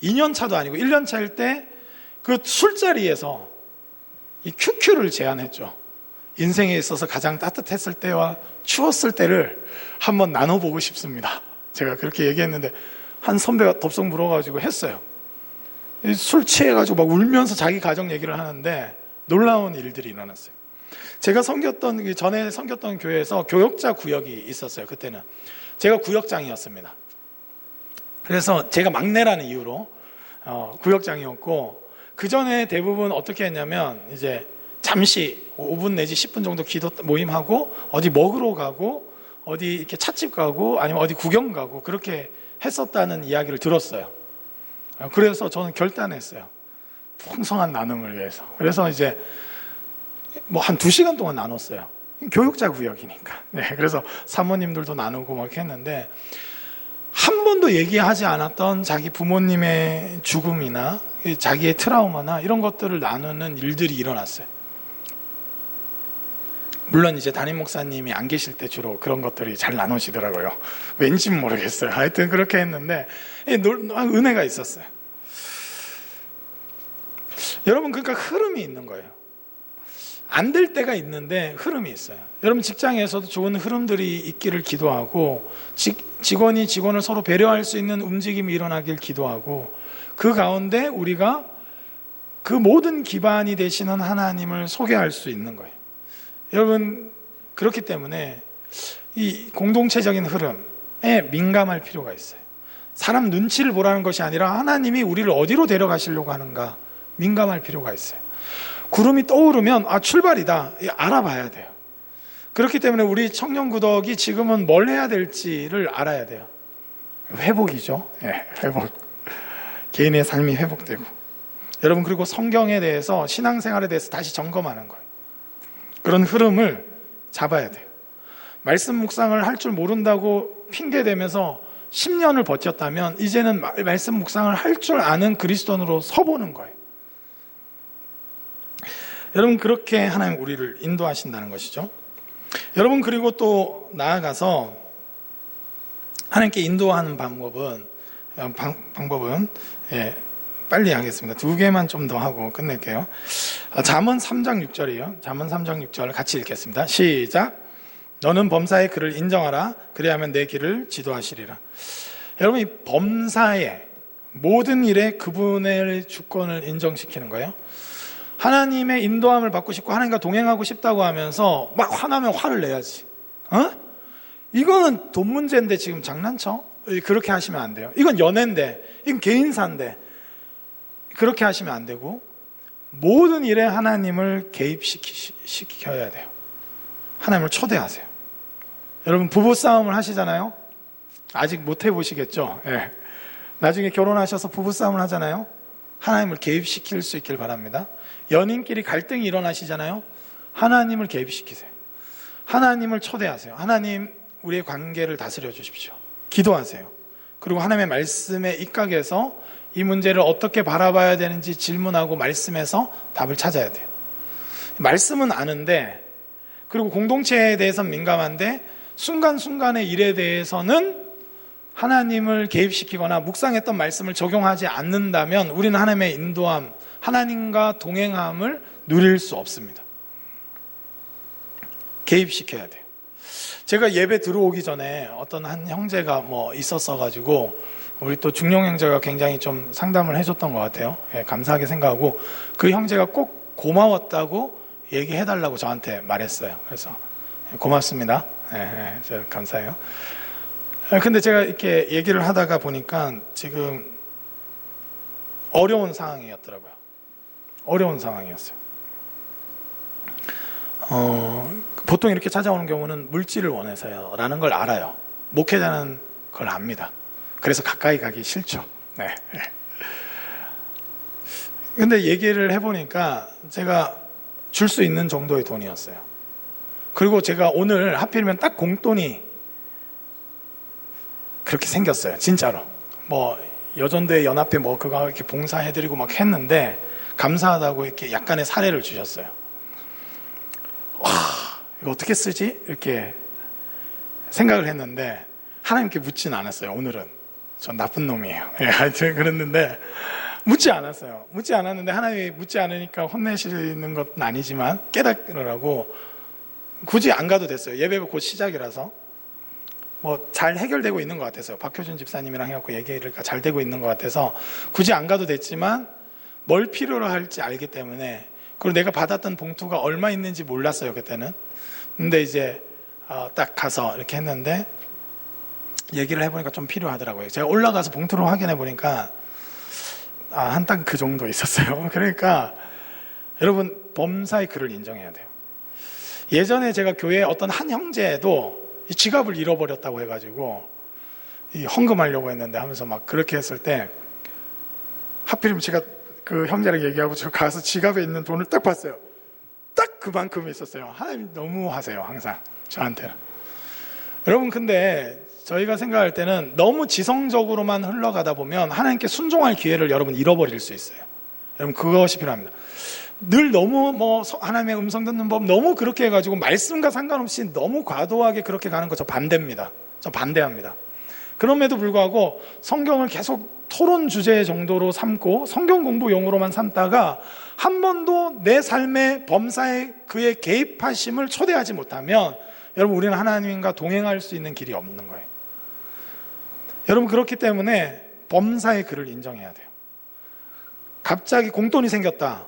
2년 차도 아니고 1년 차일 때 그 술자리에서 이 QQ를 제안했죠. 인생에 있어서 가장 따뜻했을 때와 추웠을 때를 한번 나눠보고 싶습니다. 제가 그렇게 얘기했는데 한 선배가 덥석 물어가지고 했어요. 술 취해가지고 막 울면서 자기 가정 얘기를 하는데 놀라운 일들이 일어났어요. 제가 전에 섬겼던 교회에서 교역자 구역이 있었어요. 그때는 제가 구역장이었습니다. 그래서 제가 막내라는 이유로 구역장이었고, 그 전에 대부분 어떻게 했냐면, 이제 잠시 5분 내지 10분 정도 기도 모임하고 어디 먹으러 가고 어디 이렇게 찻집 가고 아니면 어디 구경 가고 그렇게 했었다는 이야기를 들었어요. 그래서 저는 결단했어요. 풍성한 나눔을 위해서. 그래서 이제 뭐 한 2시간 동안 나눴어요. 교육자 구역이니까. 네, 그래서 사모님들도 나누고 막 이렇게 했는데, 한 번도 얘기하지 않았던 자기 부모님의 죽음이나 자기의 트라우마나 이런 것들을 나누는 일들이 일어났어요. 물론 이제 담임 목사님이 안 계실 때 주로 그런 것들이 잘 나누시더라고요. 왠지는 모르겠어요. 하여튼 그렇게 했는데 은혜가 있었어요. 여러분, 그러니까 흐름이 있는 거예요. 안 될 때가 있는데 흐름이 있어요. 여러분, 직장에서도 좋은 흐름들이 있기를 기도하고, 직원이 직원을 서로 배려할 수 있는 움직임이 일어나길 기도하고, 그 가운데 우리가 그 모든 기반이 되시는 하나님을 소개할 수 있는 거예요. 여러분, 그렇기 때문에 이 공동체적인 흐름에 민감할 필요가 있어요. 사람 눈치를 보라는 것이 아니라 하나님이 우리를 어디로 데려가시려고 하는가 민감할 필요가 있어요. 구름이 떠오르면 출발이다, 알아봐야 돼요. 그렇기 때문에 우리 청년구덕이 지금은 뭘 해야 될지를 알아야 돼요. 회복이죠. 네, 회복. 개인의 삶이 회복되고, 여러분, 그리고 성경에 대해서, 신앙생활에 대해서 다시 점검하는 거예요. 그런 흐름을 잡아야 돼요. 말씀 묵상을 할 줄 모른다고 핑계대면서 10년을 버텼다면 이제는 말씀 묵상을 할 줄 아는 그리스도인으로 서보는 거예요. 여러분, 그렇게 하나님 우리를 인도하신다는 것이죠. 여러분, 그리고 또 나아가서 하나님께 인도하는 방법은 빨리 하겠습니다. 2개만 좀 더 하고 끝낼게요. 잠언 3장 6절이에요. 잠언 3장 6절 같이 읽겠습니다. 시작. 너는 범사의 그를 인정하라. 그리하면 내 길을 지도하시리라. 여러분, 이 범사의 모든 일에 그분의 주권을 인정시키는 거예요. 하나님의 인도함을 받고 싶고 하나님과 동행하고 싶다고 하면서 막 화나면 화를 내야지. 이거는 돈 문제인데 지금 장난쳐? 그렇게 하시면 안 돼요. 이건 연애인데, 이건 개인사인데 그렇게 하시면 안 되고, 모든 일에 하나님을 개입시켜야 돼요. 하나님을 초대하세요. 여러분, 부부싸움을 하시잖아요. 아직 못 해보시겠죠? 네. 나중에 결혼하셔서 부부싸움을 하잖아요. 하나님을 개입시킬 수 있길 바랍니다. 연인끼리 갈등이 일어나시잖아요. 하나님을 개입시키세요. 하나님을 초대하세요. 하나님, 우리의 관계를 다스려 주십시오. 기도하세요. 그리고 하나님의 말씀에 입각해서 이 문제를 어떻게 바라봐야 되는지 질문하고 말씀에서 답을 찾아야 돼요. 말씀은 아는데, 그리고 공동체에 대해서는 민감한데, 순간순간의 일에 대해서는 하나님을 개입시키거나 묵상했던 말씀을 적용하지 않는다면 우리는 하나님의 인도함, 하나님과 동행함을 누릴 수 없습니다. 개입시켜야 돼요. 제가 예배 들어오기 전에 어떤 한 형제가 뭐 있었어가지고 우리 또 중용 형제가 굉장히 좀 상담을 해줬던 것 같아요. 예, 감사하게 생각하고 그 형제가 꼭 고마웠다고 얘기해달라고 저한테 말했어요. 그래서 고맙습니다. 저 감사해요. 근데 제가 이렇게 얘기를 하다가 보니까 지금 어려운 상황이었더라고요. 어려운 상황이었어요. 보통 이렇게 찾아오는 경우는 물질을 원해서요 라는 걸 알아요. 목회자는 그걸 압니다. 그래서 가까이 가기 싫죠. 네. 근데 얘기를 해보니까 제가 줄 수 있는 정도의 돈이었어요. 그리고 제가 오늘 하필이면 딱 공돈이 그렇게 생겼어요. 진짜로. 뭐 여전도의 연합회 뭐 그거 이렇게 봉사해드리고 막 했는데 감사하다고 이렇게 약간의 사례를 주셨어요. 와, 이거 어떻게 쓰지? 이렇게 생각을 했는데 하나님께 묻진 않았어요. 오늘은 전 나쁜 놈이에요. 예, 하여튼 그랬는데 묻지 않았어요. 묻지 않았는데 하나님이 묻지 않으니까 혼내시는 것은 아니지만 깨닫으라고 굳이 안 가도 됐어요. 예배가 곧 시작이라서 뭐 잘 해결되고 있는 것 같아서요. 박효준 집사님이랑 해갖고 얘기가 잘 되고 있는 것 같아서 굳이 안 가도 됐지만 뭘 필요로 할지 알기 때문에, 그리고 내가 받았던 봉투가 얼마 있는지 몰랐어요 그때는. 근데 이제 딱 가서 이렇게 했는데 얘기를 해보니까 좀 필요하더라고요. 제가 올라가서 봉투를 확인해 보니까 한 딱 그 정도 있었어요. 그러니까 여러분 범사의 글을 인정해야 돼요. 예전에 제가 교회에 어떤 한 형제도 이 지갑을 잃어버렸다고 해가지고 이 헌금하려고 했는데 하면서 막 그렇게 했을 때 하필이면 제가 그 형제랑 얘기하고 저 가서 지갑에 있는 돈을 딱 봤어요. 딱 그만큼 있었어요. 하나님 너무 하세요 항상 저한테는. 여러분 근데 저희가 생각할 때는 너무 지성적으로만 흘러가다 보면 하나님께 순종할 기회를 여러분 잃어버릴 수 있어요. 여러분 그것이 필요합니다. 늘 너무 뭐 하나님의 음성 듣는 법 너무 그렇게 해가지고 말씀과 상관없이 너무 과도하게 그렇게 가는 거 저 반대입니다. 저 반대합니다. 그럼에도 불구하고 성경을 계속 토론 주제 정도로 삼고 성경 공부용으로만 삼다가 한 번도 내 삶의 범사에 그의 개입하심을 초대하지 못하면 여러분 우리는 하나님과 동행할 수 있는 길이 없는 거예요. 여러분 그렇기 때문에 범사의 글을 인정해야 돼요. 갑자기 공돈이 생겼다.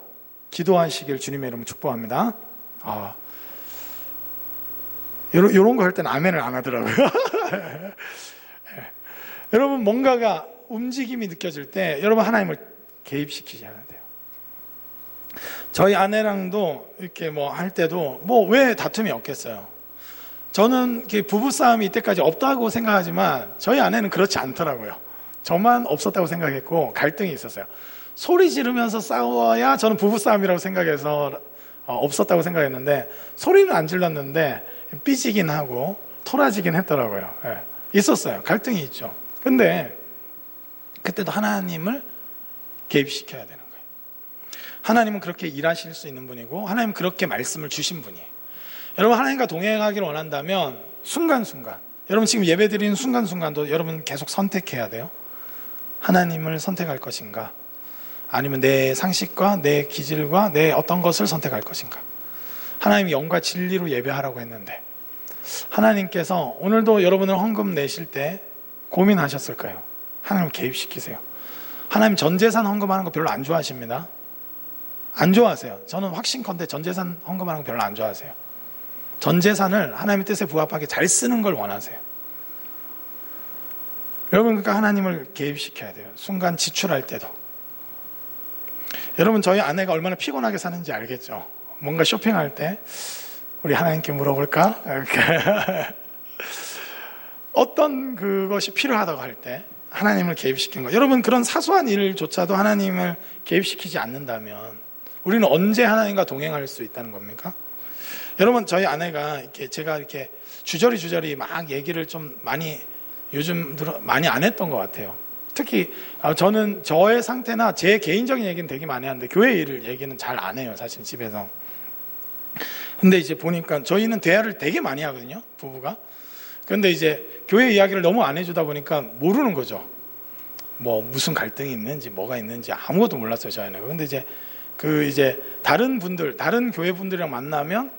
기도하시길 주님의 이름으로 축복합니다. 이런 거 할 때는 아멘을 안 하더라고요. 여러분 뭔가가 움직임이 느껴질 때 여러분 하나님을 개입시키셔야 돼요. 저희 아내랑도 이렇게 뭐 할 때도 뭐 왜 다툼이 없겠어요. 저는 부부싸움이 이때까지 없다고 생각하지만 저희 아내는 그렇지 않더라고요. 저만 없었다고 생각했고 갈등이 있었어요. 소리 지르면서 싸워야 저는 부부싸움이라고 생각해서 없었다고 생각했는데 소리는 안 질렀는데 삐지긴 하고 토라지긴 했더라고요. 예. 있었어요. 갈등이 있죠. 근데 그때도 하나님을 개입시켜야 되는 거예요. 하나님은 그렇게 일하실 수 있는 분이고 하나님은 그렇게 말씀을 주신 분이에요. 여러분 하나님과 동행하기를 원한다면 순간순간, 여러분 지금 예배드리는 순간순간도 여러분 계속 선택해야 돼요. 하나님을 선택할 것인가, 아니면 내 상식과 내 기질과 내 어떤 것을 선택할 것인가. 하나님이 영과 진리로 예배하라고 했는데 하나님께서 오늘도 여러분을 헌금 내실 때 고민하셨을 거예요. 하나님을 개입시키세요. 하나님 전재산 헌금하는 거 별로 안 좋아하십니다. 안 좋아하세요. 저는 확신컨대 전재산 헌금하는 거 별로 안 좋아하세요. 전재산을 하나님의 뜻에 부합하게 잘 쓰는 걸 원하세요. 여러분 그러니까 하나님을 개입시켜야 돼요. 순간 지출할 때도. 여러분 저희 아내가 얼마나 피곤하게 사는지 알겠죠? 뭔가 쇼핑할 때 우리 하나님께 물어볼까? 이렇게 어떤 그것이 필요하다고 할 때 하나님을 개입시킨 거. 여러분 그런 사소한 일조차도 하나님을 개입시키지 않는다면 우리는 언제 하나님과 동행할 수 있다는 겁니까? 여러분 저희 아내가 제가 이렇게 주저리 막 얘기를 좀 많이 요즘 들어 많이 안 했던 것 같아요. 특히 저는 저의 상태나 제 개인적인 얘기는 되게 많이 하는데 교회 일 얘기는 잘 안 해요 사실 집에서. 근데 이제 보니까 저희는 대화를 되게 많이 하거든요 부부가. 그런데 이제 교회 이야기를 너무 안 해주다 보니까 모르는 거죠. 뭐 무슨 갈등이 있는지 뭐가 있는지 아무것도 몰랐어요 저희 아내가. 근데 이제 다른 분들 다른 교회 분들이랑 만나면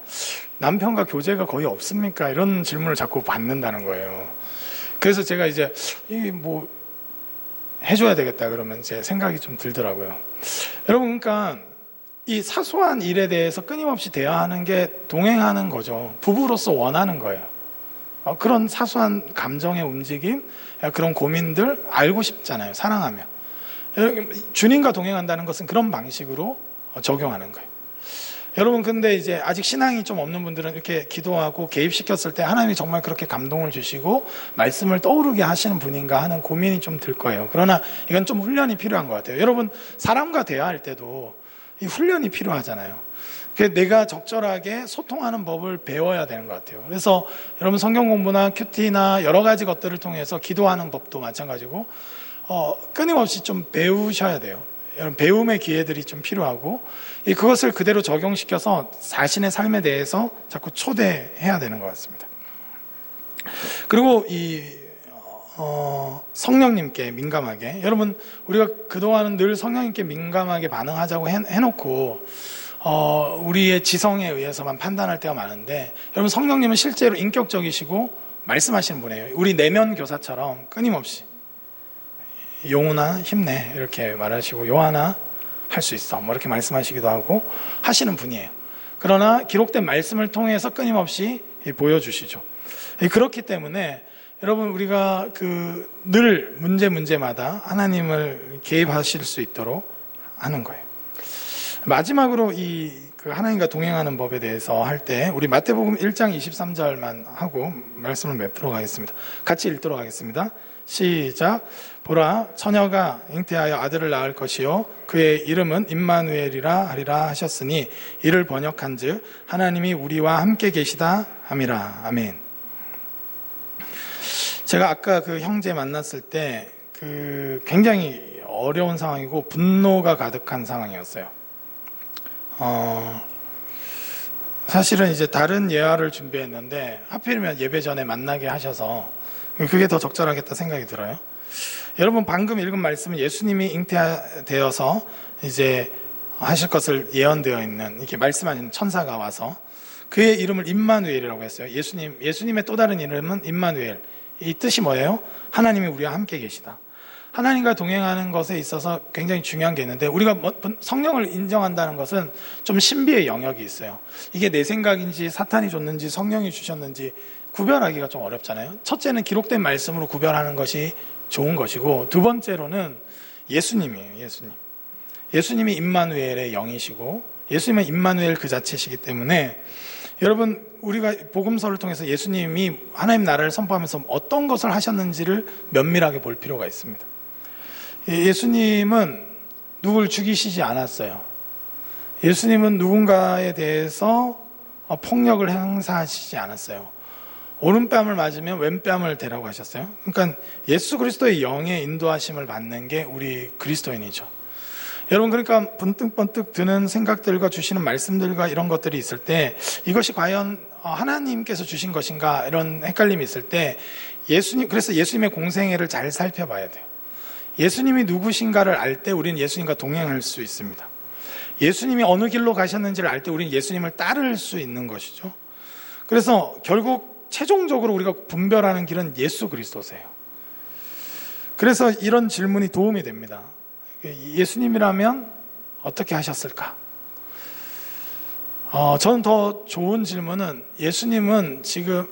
남편과 교제가 거의 없습니까? 이런 질문을 자꾸 받는다는 거예요. 그래서 제가 이제 뭐 해줘야 되겠다 그러면 제 생각이 좀 들더라고요. 여러분, 그러니까 이 사소한 일에 대해서 끊임없이 대화하는 게 동행하는 거죠. 부부로서 원하는 거예요. 그런 사소한 감정의 움직임, 그런 고민들 알고 싶잖아요. 사랑하며. 주님과 동행한다는 것은 그런 방식으로 적용하는 거예요. 여러분, 근데 이제 아직 신앙이 좀 없는 분들은 이렇게 기도하고 개입시켰을 때 하나님이 정말 그렇게 감동을 주시고 말씀을 떠오르게 하시는 분인가 하는 고민이 좀 들 거예요. 그러나 이건 좀 훈련이 필요한 것 같아요. 여러분, 사람과 대화할 때도 이 훈련이 필요하잖아요. 내가 적절하게 소통하는 법을 배워야 되는 것 같아요. 그래서 여러분, 성경 공부나 큐티나 여러 가지 것들을 통해서 기도하는 법도 마찬가지고 끊임없이 좀 배우셔야 돼요. 여러분, 배움의 기회들이 좀 필요하고 그것을 그대로 적용시켜서 자신의 삶에 대해서 자꾸 초대해야 되는 것 같습니다. 그리고 성령님께 민감하게, 여러분, 우리가 그동안은 늘 성령님께 민감하게 반응하자고 해놓고 우리의 지성에 의해서만 판단할 때가 많은데, 여러분, 성령님은 실제로 인격적이시고 말씀하시는 분이에요. 우리 내면 교사처럼 끊임없이 용훈아 힘내 이렇게 말하시고, 요한아 할 수 있어 뭐 이렇게 말씀하시기도 하고 하시는 분이에요. 그러나 기록된 말씀을 통해서 끊임없이 보여주시죠. 그렇기 때문에 여러분, 우리가 늘 문제마다 하나님을 개입하실 수 있도록 하는 거예요. 마지막으로 하나님과 동행하는 법에 대해서 할 때 우리 마태복음 1장 23절만 하고 말씀을 맺도록 하겠습니다. 같이 읽도록 하겠습니다. 시작. 보라, 처녀가 잉태하여 아들을 낳을 것이요 그의 이름은 임마누엘이라 하리라 하셨으니, 이를 번역한즉 하나님이 우리와 함께 계시다 함이라. 아멘. 제가 아까 그 형제 만났을 때 굉장히 어려운 상황이고 분노가 가득한 상황이었어요. 사실은 이제 다른 예화를 준비했는데 하필이면 예배 전에 만나게 하셔서 그게 더 적절하겠다 생각이 들어요. 여러분, 방금 읽은 말씀은 예수님이 잉태되어서 이제 하실 것을 예언되어 있는, 이렇게 말씀하시는 천사가 와서 그의 이름을 임마누엘이라고 했어요. 예수님의 또 다른 이름은 임마누엘. 이 뜻이 뭐예요? 하나님이 우리와 함께 계시다. 하나님과 동행하는 것에 있어서 굉장히 중요한 게 있는데, 우리가 성령을 인정한다는 것은 좀 신비의 영역이 있어요. 이게 내 생각인지 사탄이 줬는지 성령이 주셨는지 구별하기가 좀 어렵잖아요. 첫째는 기록된 말씀으로 구별하는 것이 좋은 것이고, 두 번째로는 예수님이에요. 예수님이 임마누엘의 영이시고 예수님은 임마누엘 그 자체시기 때문에, 여러분, 우리가 복음서를 통해서 예수님이 하나님 나라를 선포하면서 어떤 것을 하셨는지를 면밀하게 볼 필요가 있습니다. 예수님은 누굴 죽이시지 않았어요. 예수님은 누군가에 대해서 폭력을 행사하시지 않았어요. 오른뺨을 맞으면 왼뺨을 대라고 하셨어요. 그러니까 예수 그리스도의 영의 인도하심을 받는 게 우리 그리스도인이죠. 여러분, 그러니까 번뜩번뜩 드는 생각들과 주시는 말씀들과 이런 것들이 있을 때, 이것이 과연 하나님께서 주신 것인가 이런 헷갈림이 있을 때, 그래서 예수님의 공생애를 잘 살펴봐야 돼요. 예수님이 누구신가를 알 때 우리는 예수님과 동행할 수 있습니다. 예수님이 어느 길로 가셨는지를 알 때 우리는 예수님을 따를 수 있는 것이죠. 그래서 결국 최종적으로 우리가 분별하는 길은 예수 그리스도세요. 그래서 이런 질문이 도움이 됩니다. 예수님이라면 어떻게 하셨을까? 저는 더 좋은 질문은, 예수님은 지금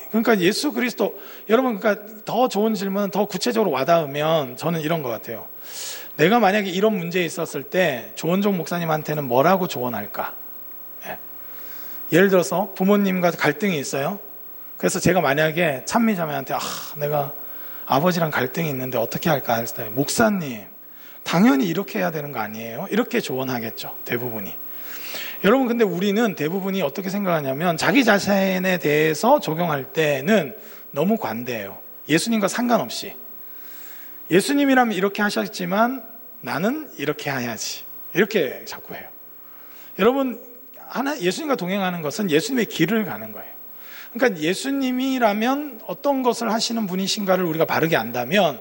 그러니까 예수 그리스도, 여러분, 그러니까 더 좋은 질문은, 더 구체적으로 와닿으면 저는 이런 것 같아요. 내가 만약에 이런 문제에 있었을 때 조원종 목사님한테는 뭐라고 조언할까? 예를 들어서 부모님과 갈등이 있어요. 그래서 제가 만약에 찬미자매한테 내가 아버지랑 갈등이 있는데 어떻게 할까 했을 때, 목사님 당연히 이렇게 해야 되는 거 아니에요? 이렇게 조언하겠죠, 대부분이. 여러분, 근데 우리는 대부분이 어떻게 생각하냐면, 자기 자신에 대해서 적용할 때는 너무 관대해요. 예수님과 상관없이. 예수님이라면 이렇게 하셨지만 나는 이렇게 해야지, 이렇게 자꾸 해요. 여러분, 예수님과 동행하는 것은 예수님의 길을 가는 거예요. 그러니까 예수님이라면 어떤 것을 하시는 분이신가를 우리가 바르게 안다면,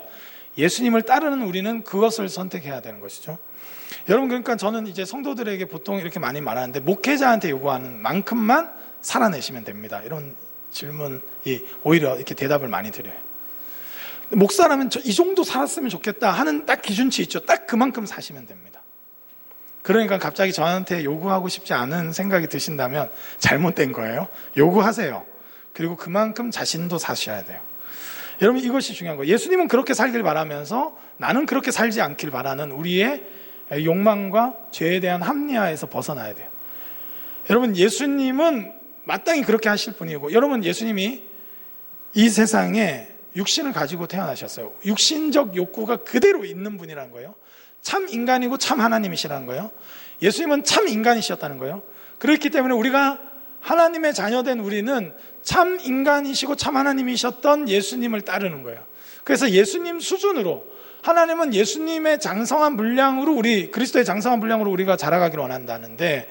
예수님을 따르는 우리는 그것을 선택해야 되는 것이죠. 여러분, 그러니까 저는 이제 성도들에게 보통 이렇게 많이 말하는데, 목회자한테 요구하는 만큼만 살아내시면 됩니다. 이런 질문이 오히려 이렇게 대답을 많이 드려요. 목사라면 이 정도 살았으면 좋겠다 하는 딱 기준치 있죠. 딱 그만큼 사시면 됩니다. 그러니까 갑자기 저한테 요구하고 싶지 않은 생각이 드신다면 잘못된 거예요. 요구하세요. 그리고 그만큼 자신도 사셔야 돼요. 여러분, 이것이 중요한 거예요. 예수님은 그렇게 살길 바라면서 나는 그렇게 살지 않길 바라는 우리의 욕망과 죄에 대한 합리화에서 벗어나야 돼요. 여러분, 예수님은 마땅히 그렇게 하실 분이고, 여러분, 예수님이 이 세상에 육신을 가지고 태어나셨어요. 육신적 욕구가 그대로 있는 분이라는 거예요. 참 인간이고 참 하나님이시라는 거예요. 예수님은 참 인간이셨다는 거예요. 그렇기 때문에 우리가 하나님의 자녀된 우리는 참 인간이시고 참 하나님이셨던 예수님을 따르는 거예요. 그래서 예수님 수준으로, 하나님은 예수님의 장성한 분량으로 그리스도의 장성한 분량으로 우리가 자라가기를 원한다는데,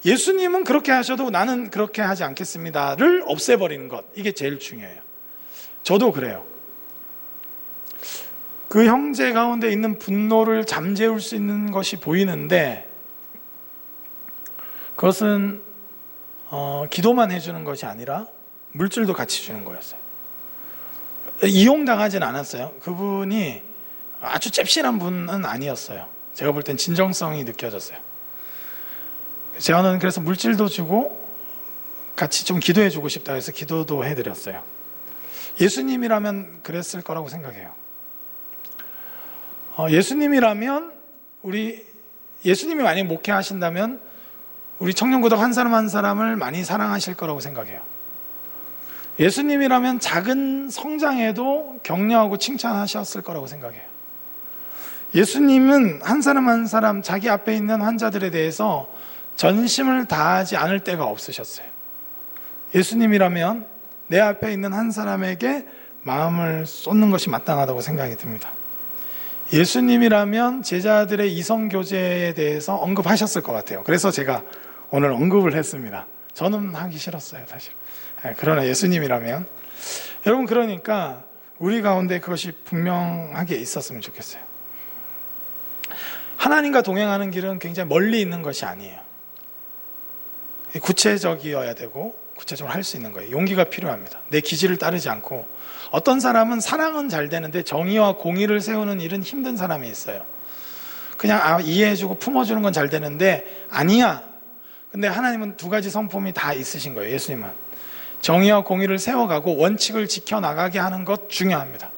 예수님은 그렇게 하셔도 나는 그렇게 하지 않겠습니다를 없애버리는 것, 이게 제일 중요해요. 저도 그래요. 그 형제 가운데 있는 분노를 잠재울 수 있는 것이 보이는데, 그것은 기도만 해주는 것이 아니라 물질도 같이 주는 거였어요. 이용당하진 않았어요. 그분이 아주 잽실한 분은 아니었어요. 제가 볼 땐 진정성이 느껴졌어요. 저는 그래서 물질도 주고 같이 좀 기도해 주고 싶다 해서 기도도 해드렸어요. 예수님이라면 그랬을 거라고 생각해요. 예수님이라면, 예수님이 만약 목회하신다면 우리 청년구덕 한 사람 한 사람을 많이 사랑하실 거라고 생각해요. 예수님이라면 작은 성장에도 격려하고 칭찬하셨을 거라고 생각해요. 예수님은 한 사람 한 사람, 자기 앞에 있는 환자들에 대해서 전심을 다하지 않을 때가 없으셨어요. 예수님이라면 내 앞에 있는 한 사람에게 마음을 쏟는 것이 마땅하다고 생각이 듭니다. 예수님이라면 제자들의 이성교제에 대해서 언급하셨을 것 같아요. 그래서 제가 오늘 언급을 했습니다. 저는 하기 싫었어요, 사실. 그러나 예수님이라면, 여러분, 그러니까 우리 가운데 그것이 분명하게 있었으면 좋겠어요. 하나님과 동행하는 길은 굉장히 멀리 있는 것이 아니에요. 구체적이어야 되고 구체적으로 할 수 있는 거예요. 용기가 필요합니다. 내 기질을 따르지 않고. 어떤 사람은 사랑은 잘 되는데 정의와 공의를 세우는 일은 힘든 사람이 있어요. 그냥 이해해주고 품어주는 건 잘 되는데 아니야. 근데 하나님은 두 가지 성품이 다 있으신 거예요. 예수님은 정의와 공의를 세워가고 원칙을 지켜나가게 하는 것 중요합니다.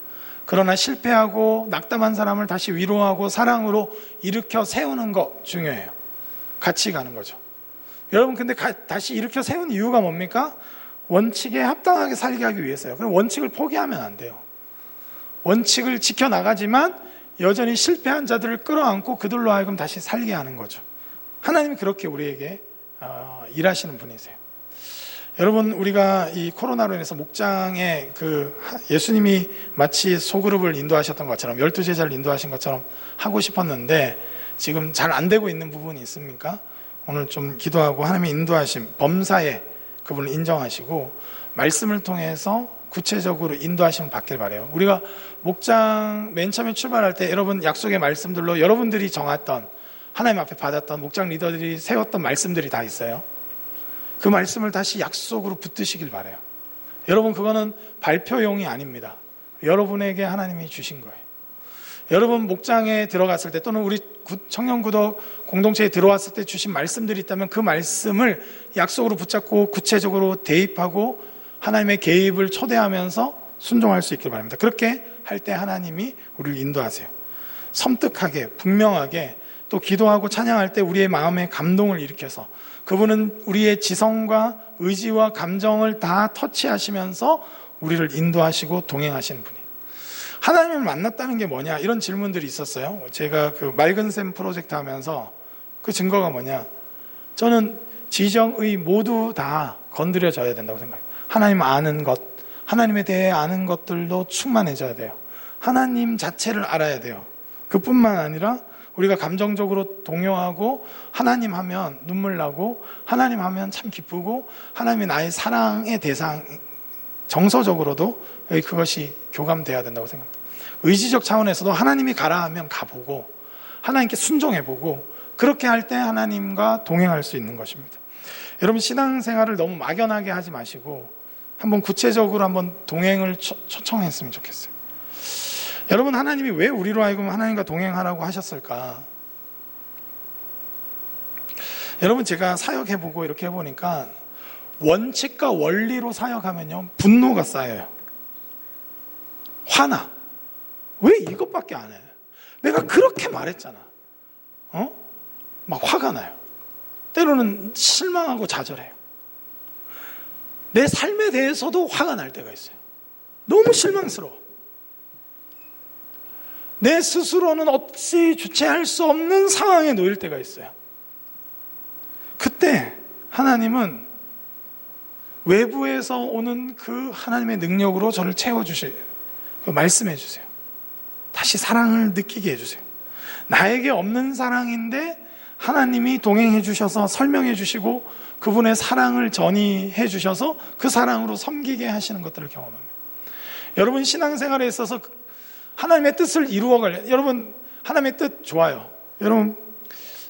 그러나 실패하고 낙담한 사람을 다시 위로하고 사랑으로 일으켜 세우는 것 중요해요. 같이 가는 거죠. 여러분, 근데 다시 일으켜 세운 이유가 뭡니까? 원칙에 합당하게 살게 하기 위해서요. 그럼 원칙을 포기하면 안 돼요. 원칙을 지켜나가지만 여전히 실패한 자들을 끌어안고 그들로 하여금 다시 살게 하는 거죠. 하나님이 그렇게 우리에게 일하시는 분이세요. 여러분, 우리가 이 코로나로 인해서 목장에 예수님이 마치 소그룹을 인도하셨던 것처럼 12제자를 인도하신 것처럼 하고 싶었는데 지금 잘 안 되고 있는 부분이 있습니까? 오늘 좀 기도하고 하나님의 인도하심, 범사에 그분을 인정하시고 말씀을 통해서 구체적으로 인도하심을 받길 바라요. 우리가 목장 맨 처음에 출발할 때 여러분 약속의 말씀들로 여러분들이 정했던, 하나님 앞에 받았던, 목장 리더들이 세웠던 말씀들이 다 있어요. 그 말씀을 다시 약속으로 붙드시길 바라요. 여러분, 그거는 발표용이 아닙니다. 여러분에게 하나님이 주신 거예요. 여러분 목장에 들어갔을 때 또는 우리 청년구덕 공동체에 들어왔을 때 주신 말씀들이 있다면 그 말씀을 약속으로 붙잡고 구체적으로 대입하고 하나님의 개입을 초대하면서 순종할 수 있길 바랍니다. 그렇게 할 때 하나님이 우리를 인도하세요. 섬뜩하게, 분명하게, 또 기도하고 찬양할 때 우리의 마음에 감동을 일으켜서 그분은 우리의 지성과 의지와 감정을 다 터치하시면서 우리를 인도하시고 동행하시는 분이에요. 하나님을 만났다는 게 뭐냐, 이런 질문들이 있었어요. 제가 그 맑은 샘 프로젝트 하면서 그 증거가 뭐냐, 저는 지정의 모두 다 건드려져야 된다고 생각해요. 하나님 아는 것, 하나님에 대해 아는 것들도 충만해져야 돼요. 하나님 자체를 알아야 돼요. 그뿐만 아니라 우리가 감정적으로 동요하고 하나님 하면 눈물 나고 하나님 하면 참 기쁘고 하나님이 나의 사랑의 대상, 정서적으로도 그것이 교감돼야 된다고 생각합니다. 의지적 차원에서도 하나님이 가라 하면 가보고 하나님께 순종해보고 그렇게 할 때 하나님과 동행할 수 있는 것입니다. 여러분 신앙생활을 너무 막연하게 하지 마시고 한번 구체적으로 한번 동행을 초청했으면 좋겠어요. 여러분 하나님이 왜 우리로 하여금 하나님과 동행하라고 하셨을까? 여러분 제가 사역해보고 이렇게 해보니까 원칙과 원리로 사역하면요 분노가 쌓여요. 화나. 왜 이것밖에 안 해? 내가 그렇게 말했잖아. 막 화가 나요. 때로는 실망하고 좌절해요. 내 삶에 대해서도 화가 날 때가 있어요. 너무 실망스러워. 내 스스로는 어찌 주체할 수 없는 상황에 놓일 때가 있어요. 그때 하나님은 외부에서 오는 그 하나님의 능력으로 저를 채워주세요. 말씀해 주세요. 다시 사랑을 느끼게 해주세요. 나에게 없는 사랑인데 하나님이 동행해 주셔서 설명해 주시고 그분의 사랑을 전이해 주셔서 그 사랑으로 섬기게 하시는 것들을 경험합니다. 여러분 신앙생활에 있어서 하나님의 뜻을 이루어가려. 여러분 하나님의 뜻 좋아요. 여러분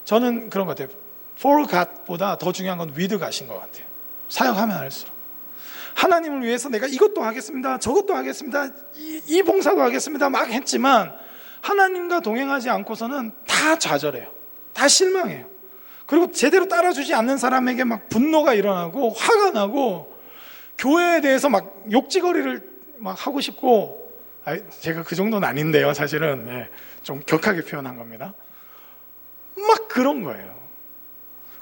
저는 그런 것 같아요. For God보다 더 중요한 건 with God인 것 같아요. 사역하면 할수록 하나님을 위해서 내가 이것도 하겠습니다, 저것도 하겠습니다, 이 봉사도 하겠습니다 막 했지만 하나님과 동행하지 않고서는 다 좌절해요. 다 실망해요. 그리고 제대로 따라주지 않는 사람에게 막 분노가 일어나고 화가 나고 교회에 대해서 막 욕지거리를 막 하고 싶고, 제가 그 정도는 아닌데요 사실은. 네, 좀 격하게 표현한 겁니다. 막 그런 거예요.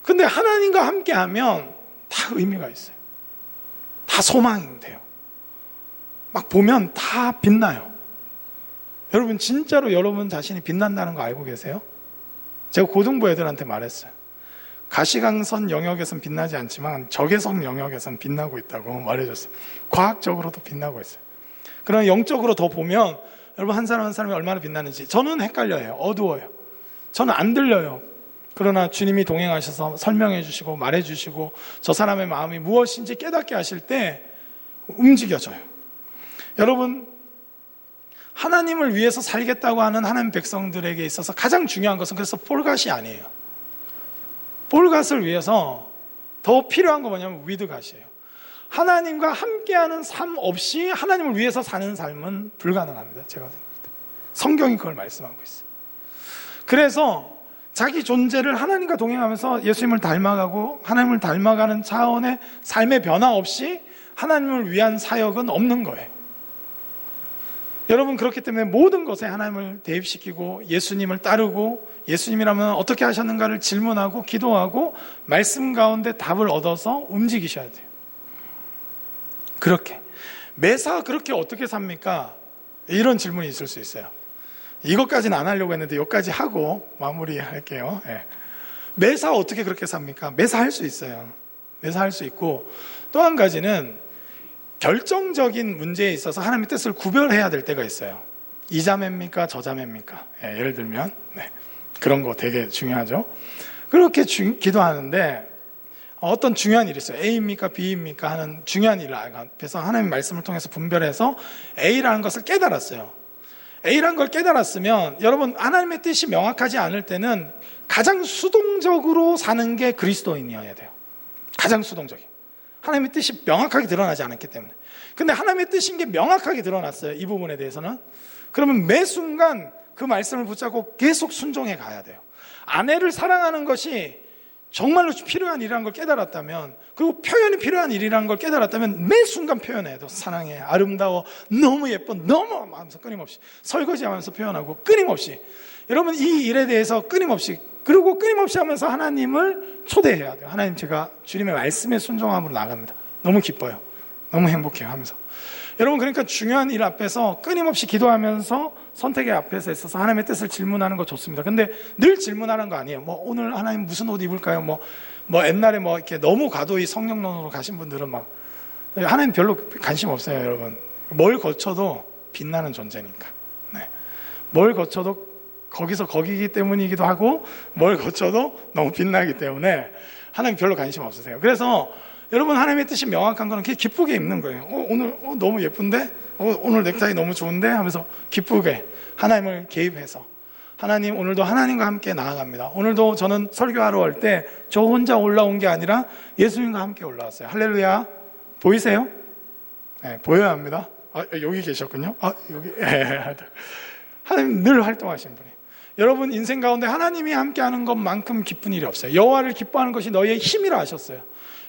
근데 하나님과 함께하면 다 의미가 있어요. 다 소망이 돼요. 막 보면 다 빛나요. 여러분 진짜로 여러분 자신이 빛난다는 거 알고 계세요? 제가 고등부 애들한테 말했어요. 가시광선 영역에선 빛나지 않지만 적외선 영역에선 빛나고 있다고 말해줬어요. 과학적으로도 빛나고 있어요. 그러나 영적으로 더 보면 여러분 한 사람 한 사람이 얼마나 빛나는지 저는 헷갈려요. 어두워요. 저는 안 들려요. 그러나 주님이 동행하셔서 설명해 주시고 말해 주시고 저 사람의 마음이 무엇인지 깨닫게 하실 때 움직여져요. 여러분 하나님을 위해서 살겠다고 하는 하나님 백성들에게 있어서 가장 중요한 것은 그래서 볼갓이 아니에요. 볼갓을 위해서 더 필요한 거 뭐냐면 위드갓이에요. 하나님과 함께하는 삶 없이 하나님을 위해서 사는 삶은 불가능합니다. 제가 생각할 때 성경이 그걸 말씀하고 있어요. 그래서 자기 존재를 하나님과 동행하면서 예수님을 닮아가고 하나님을 닮아가는 차원의 삶의 변화 없이 하나님을 위한 사역은 없는 거예요. 여러분 그렇기 때문에 모든 것에 하나님을 대입시키고 예수님을 따르고 예수님이라면 어떻게 하셨는가를 질문하고 기도하고 말씀 가운데 답을 얻어서 움직이셔야 돼요. 그렇게 매사 그렇게 어떻게 삽니까? 이런 질문이 있을 수 있어요. 이것까지는 안 하려고 했는데 여기까지 하고 마무리할게요. 네. 매사 어떻게 그렇게 삽니까? 매사 할 수 있어요. 매사 할 수 있고 또 한 가지는 결정적인 문제에 있어서 하나님의 뜻을 구별해야 될 때가 있어요. 이 자매입니까? 저 자매입니까? 네, 예를 들면 그런 거 되게 중요하죠. 그렇게 기도하는데 어떤 중요한 일이 있어요. A입니까? B입니까? 하는 중요한 일을 앞에서 하나님의 말씀을 통해서 분별해서 A라는 것을 깨달았어요. A라는 걸 깨달았으면 여러분 하나님의 뜻이 명확하지 않을 때는 가장 수동적으로 사는 게 그리스도인이어야 돼요. 가장 수동적인. 하나님의 뜻이 명확하게 드러나지 않았기 때문에. 근데 하나님의 뜻인 게 명확하게 드러났어요. 이 부분에 대해서는. 그러면 매 순간 그 말씀을 붙잡고 계속 순종해 가야 돼요. 아내를 사랑하는 것이 정말로 필요한 일이라는 걸 깨달았다면, 그리고 표현이 필요한 일이라는 걸 깨달았다면 매 순간 표현해도 사랑해, 아름다워, 너무 예뻐, 너무 하면서 끊임없이 설거지하면서 표현하고 끊임없이 여러분 이 일에 대해서 끊임없이, 그리고 끊임없이 하면서 하나님을 초대해야 돼요. 하나님 제가 주님의 말씀에 순종함으로 나갑니다. 너무 기뻐요. 너무 행복해요 하면서. 여러분 그러니까 중요한 일 앞에서 끊임없이 기도하면서 선택의 앞에서 있어서 하나님의 뜻을 질문하는 거 좋습니다. 근데 늘 질문하는 거 아니에요. 뭐 오늘 하나님 무슨 옷 입을까요? 뭐 옛날에 이렇게 너무 과도히 성령론으로 가신 분들은 막 하나님 별로 관심 없어요, 여러분. 뭘 거쳐도 빛나는 존재니까. 네. 뭘 거쳐도 거기서 거기기 때문이기도 하고 뭘 거쳐도 너무 빛나기 때문에 하나님 별로 관심 없으세요. 그래서 여러분 하나님의 뜻이 명확한 거는 기쁘게 입는 거예요. 오늘 너무 예쁜데? 오늘 넥타이 너무 좋은데? 하면서 기쁘게 하나님을 개입해서 하나님, 오늘도 하나님과 함께 나아갑니다. 오늘도 저는 설교하러 올 때 저 혼자 올라온 게 아니라 예수님과 함께 올라왔어요. 할렐루야. 보이세요? 네, 보여야 합니다. 여기 계셨군요. 여기. 하나님 늘 활동하신 분이에요. 여러분 인생 가운데 하나님이 함께하는 것만큼 기쁜 일이 없어요. 여호와를 기뻐하는 것이 너희의 힘이라 하셨어요.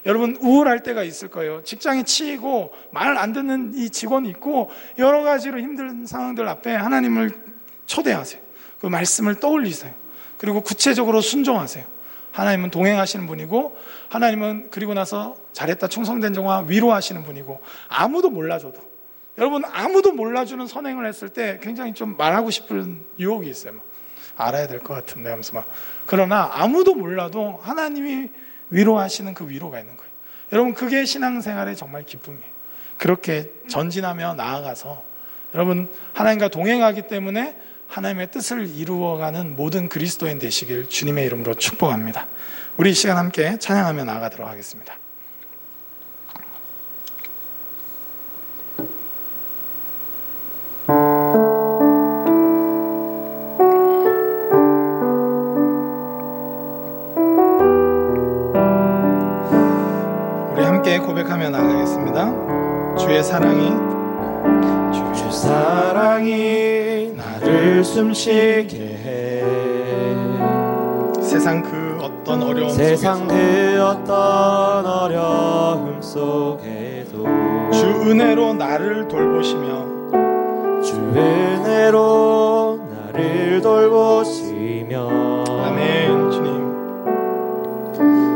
여러분 우울할 때가 있을 거예요. 직장에 치이고 말 안 듣는 이 직원이 있고 여러 가지로 힘든 상황들 앞에 하나님을 초대하세요. 그 말씀을 떠올리세요. 그리고 구체적으로 순종하세요. 하나님은 동행하시는 분이고, 하나님은 그리고 나서 잘했다 충성된 종아 위로하시는 분이고, 아무도 몰라줘도, 여러분 아무도 몰라주는 선행을 했을 때 굉장히 좀 말하고 싶은 유혹이 있어요. 알아야 될 것 같은데 하면서 막. 그러나 아무도 몰라도 하나님이 위로하시는 그 위로가 있는 거예요. 여러분 그게 신앙생활의 정말 기쁨이에요. 그렇게 전진하며 나아가서 여러분 하나님과 동행하기 때문에 하나님의 뜻을 이루어가는 모든 그리스도인 되시길 주님의 이름으로 축복합니다. 우리 이 시간 함께 찬양하며 나아가도록 하겠습니다. 우리 함께 고백하며 나아가겠습니다. 주의 사랑이 나를 숨쉬게 해. 세상 그 어떤 어려움
속에도
주 은혜로 나를 돌보시며 아멘. 주님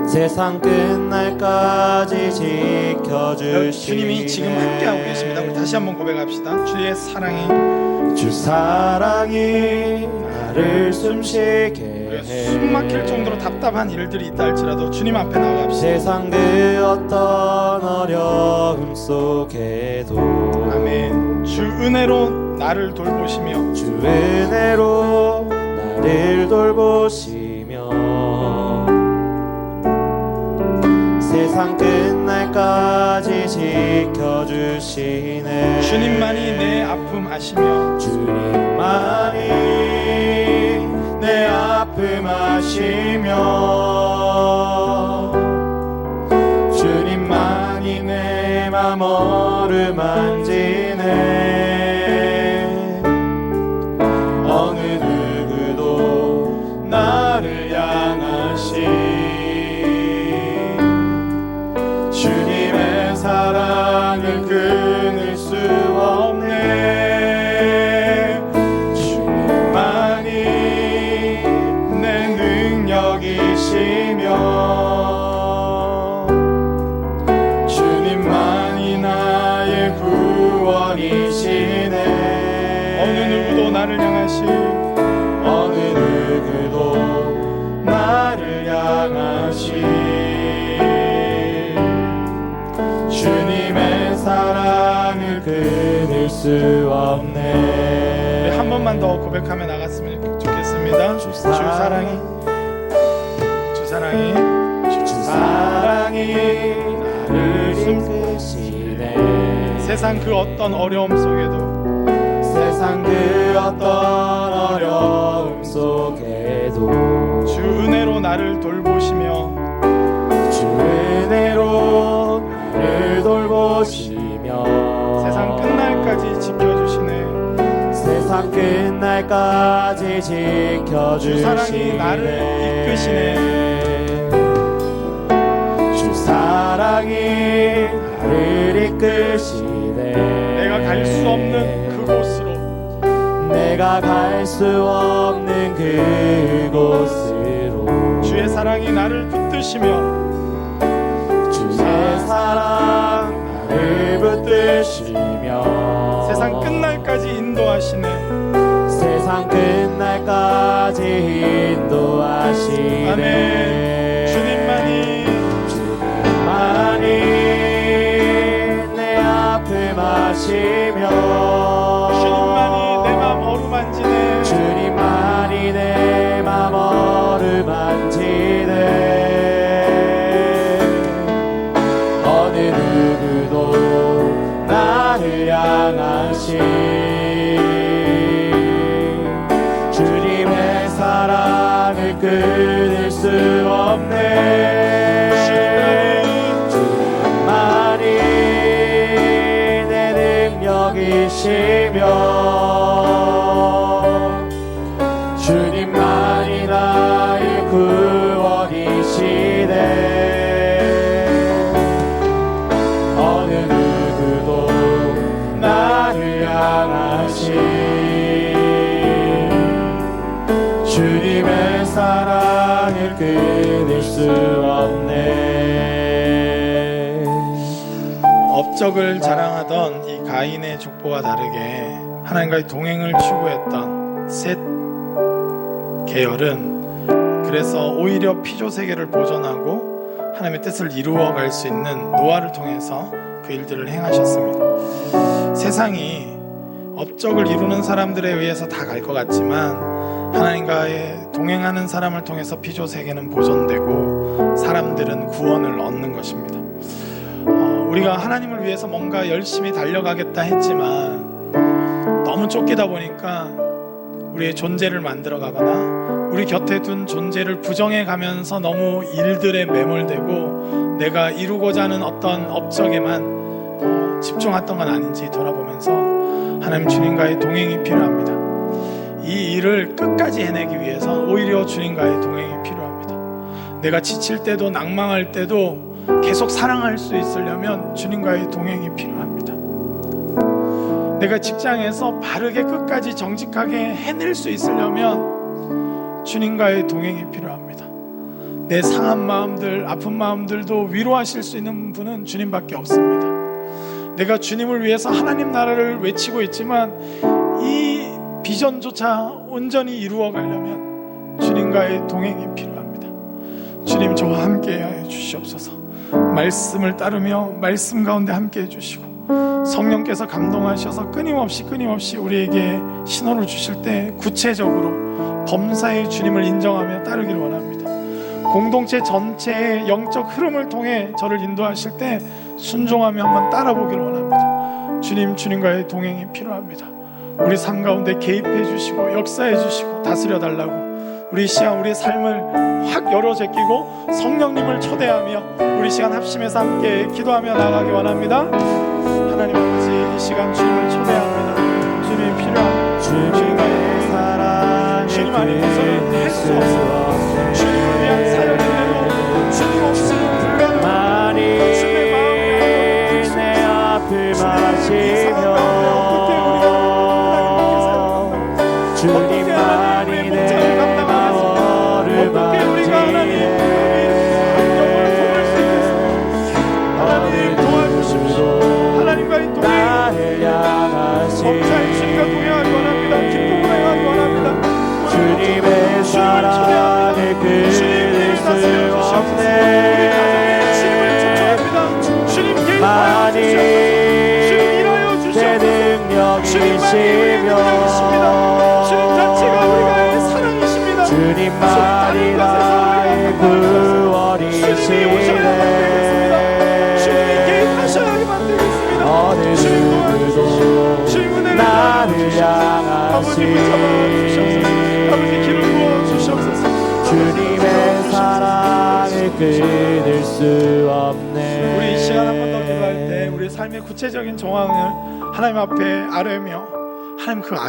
세상 끝날까지 지켜주시네.
주님이 지금 함께하고 계십니다. 우리 다시 한번 고백합시다. 주의 사랑이
나를 숨쉬게 해.
숨 막힐 정도로 답답한 일들이 있다 할지라도 주님 앞에 나아갑시다.
세상 그 어떤 어려움 속에도
아멘. 주 은혜로 나를 돌보시며 세상 끝날까지 지켜주시네. 주님만이 내 아픔 아시며
주님만이 내 아픔 아시며 주님만이 내 맘 어루만지네. 어느 누구도 나를 향하시 사랑을 끊을 수 없네. 주님만이 내 능력이시며 주님만이 나의 구원이시네.
어느 누구도 나를 향하시
주님의 사랑을 끊을 수 없네.
한 번만 더 고백하며 나갔으면 좋겠습니다. 주 사랑이
나를 이끄시네.
세상 그 어떤 어려움 속에도 주 은혜로 나를 돌보시며 세상 끝날까지 지켜주시네. 주 사랑이 나를 이끄시네.
주 사랑이 나를 이끄시네.
내가 갈 수 없는 그곳으로 주의 사랑이 나를 붙드시며 세상 끝날까지 인도하시네. 아멘. 주님만이
내 아픔 아시며
주님만이 내 맘 어루만지네.
주님만이 내 맘 어루만지네. 어느 누구도 나를 향하시 주님의 구원이시며 주님만이 나의 구원이시네. 어느 누구도 나를 향하시 주님의 사랑을 끊을 수 없네.
업적을 자랑하던 이 가인의 족보와 다르게 하나님과의 동행을 추구했던 셋 계열은 그래서 오히려 피조 세계를 보존하고 하나님의 뜻을 이루어갈 수 있는 노아를 통해서 그 일들을 행하셨습니다. 세상이 업적을 이루는 사람들에 의해서 다 갈 것 같지만 하나님과의 동행하는 사람을 통해서 피조 세계는 보존되고 사람들은 구원을 얻는 것입니다. 우리가 하나님을 위해서 뭔가 열심히 달려가겠다 했지만 너무 쫓기다 보니까 우리의 존재를 만들어가거나 우리 곁에 둔 존재를 부정해 가면서 너무 일들에 매몰되고 내가 이루고자 하는 어떤 업적에만 집중했던 건 아닌지 돌아보면서 하나님 주님과의 동행이 필요합니다. 이 일을 끝까지 해내기 위해서 오히려 주님과의 동행이 필요합니다. 내가 지칠 때도 낭망할 때도 계속 사랑할 수 있으려면 주님과의 동행이 필요합니다. 내가 직장에서 바르게 끝까지 정직하게 해낼 수 있으려면 주님과의 동행이 필요합니다. 내 상한 마음들, 아픈 마음들도 위로하실 수 있는 분은 주님밖에 없습니다. 내가 주님을 위해서 하나님 나라를 외치고 있지만 이 비전조차 온전히 이루어 가려면 주님과의 동행이 필요합니다. 주님, 저와 함께 하여 주시옵소서. 말씀을 따르며 말씀 가운데 함께 해주시고 성령께서 감동하셔서 끊임없이 우리에게 신호를 주실 때 구체적으로 범사의 주님을 인정하며 따르기를 원합니다. 공동체 전체의 영적 흐름을 통해 저를 인도하실 때 순종하며 한번 따라보기를 원합니다. 주님, 주님과의 동행이 필요합니다. 우리 삶 가운데 개입해 주시고 역사해 주시고 다스려 달라고 우리 시간 우리 삶을 확 열어 제끼고 성령님을 초대하며 우리 시간 합심해서 함께 기도하며 나가기 원합니다. 하나님 아버지, 이 시간 주님을 초대합니다. 주님이 필요합니다. 주님과의 사랑 주님 아니고서는 할 수 없습니다. 주님을 위한 사역인데도 주님 없이는 불가능합니다. 주님의 마음을
내 앞을 마시며 주님만이 내 마음을 만지네.
하나님 도와주십시오. 하나님과의 동행,
나를 향하시
범사의 주님과 동행하기 원합니다. 기쁨으로 행하기 원합니다.
주님의 사랑을 끊을 수 없네. 만일 내 능력이시며 주님만이 나의 구원이시네. 어느 누구도 나를 향하시 주님의 사랑을 끊을 수 없네.
우리 이 시간 한 번 더 기도할 때 우리 삶의 구체적인 정황을 하나님 앞에 아뢰며 하나님 그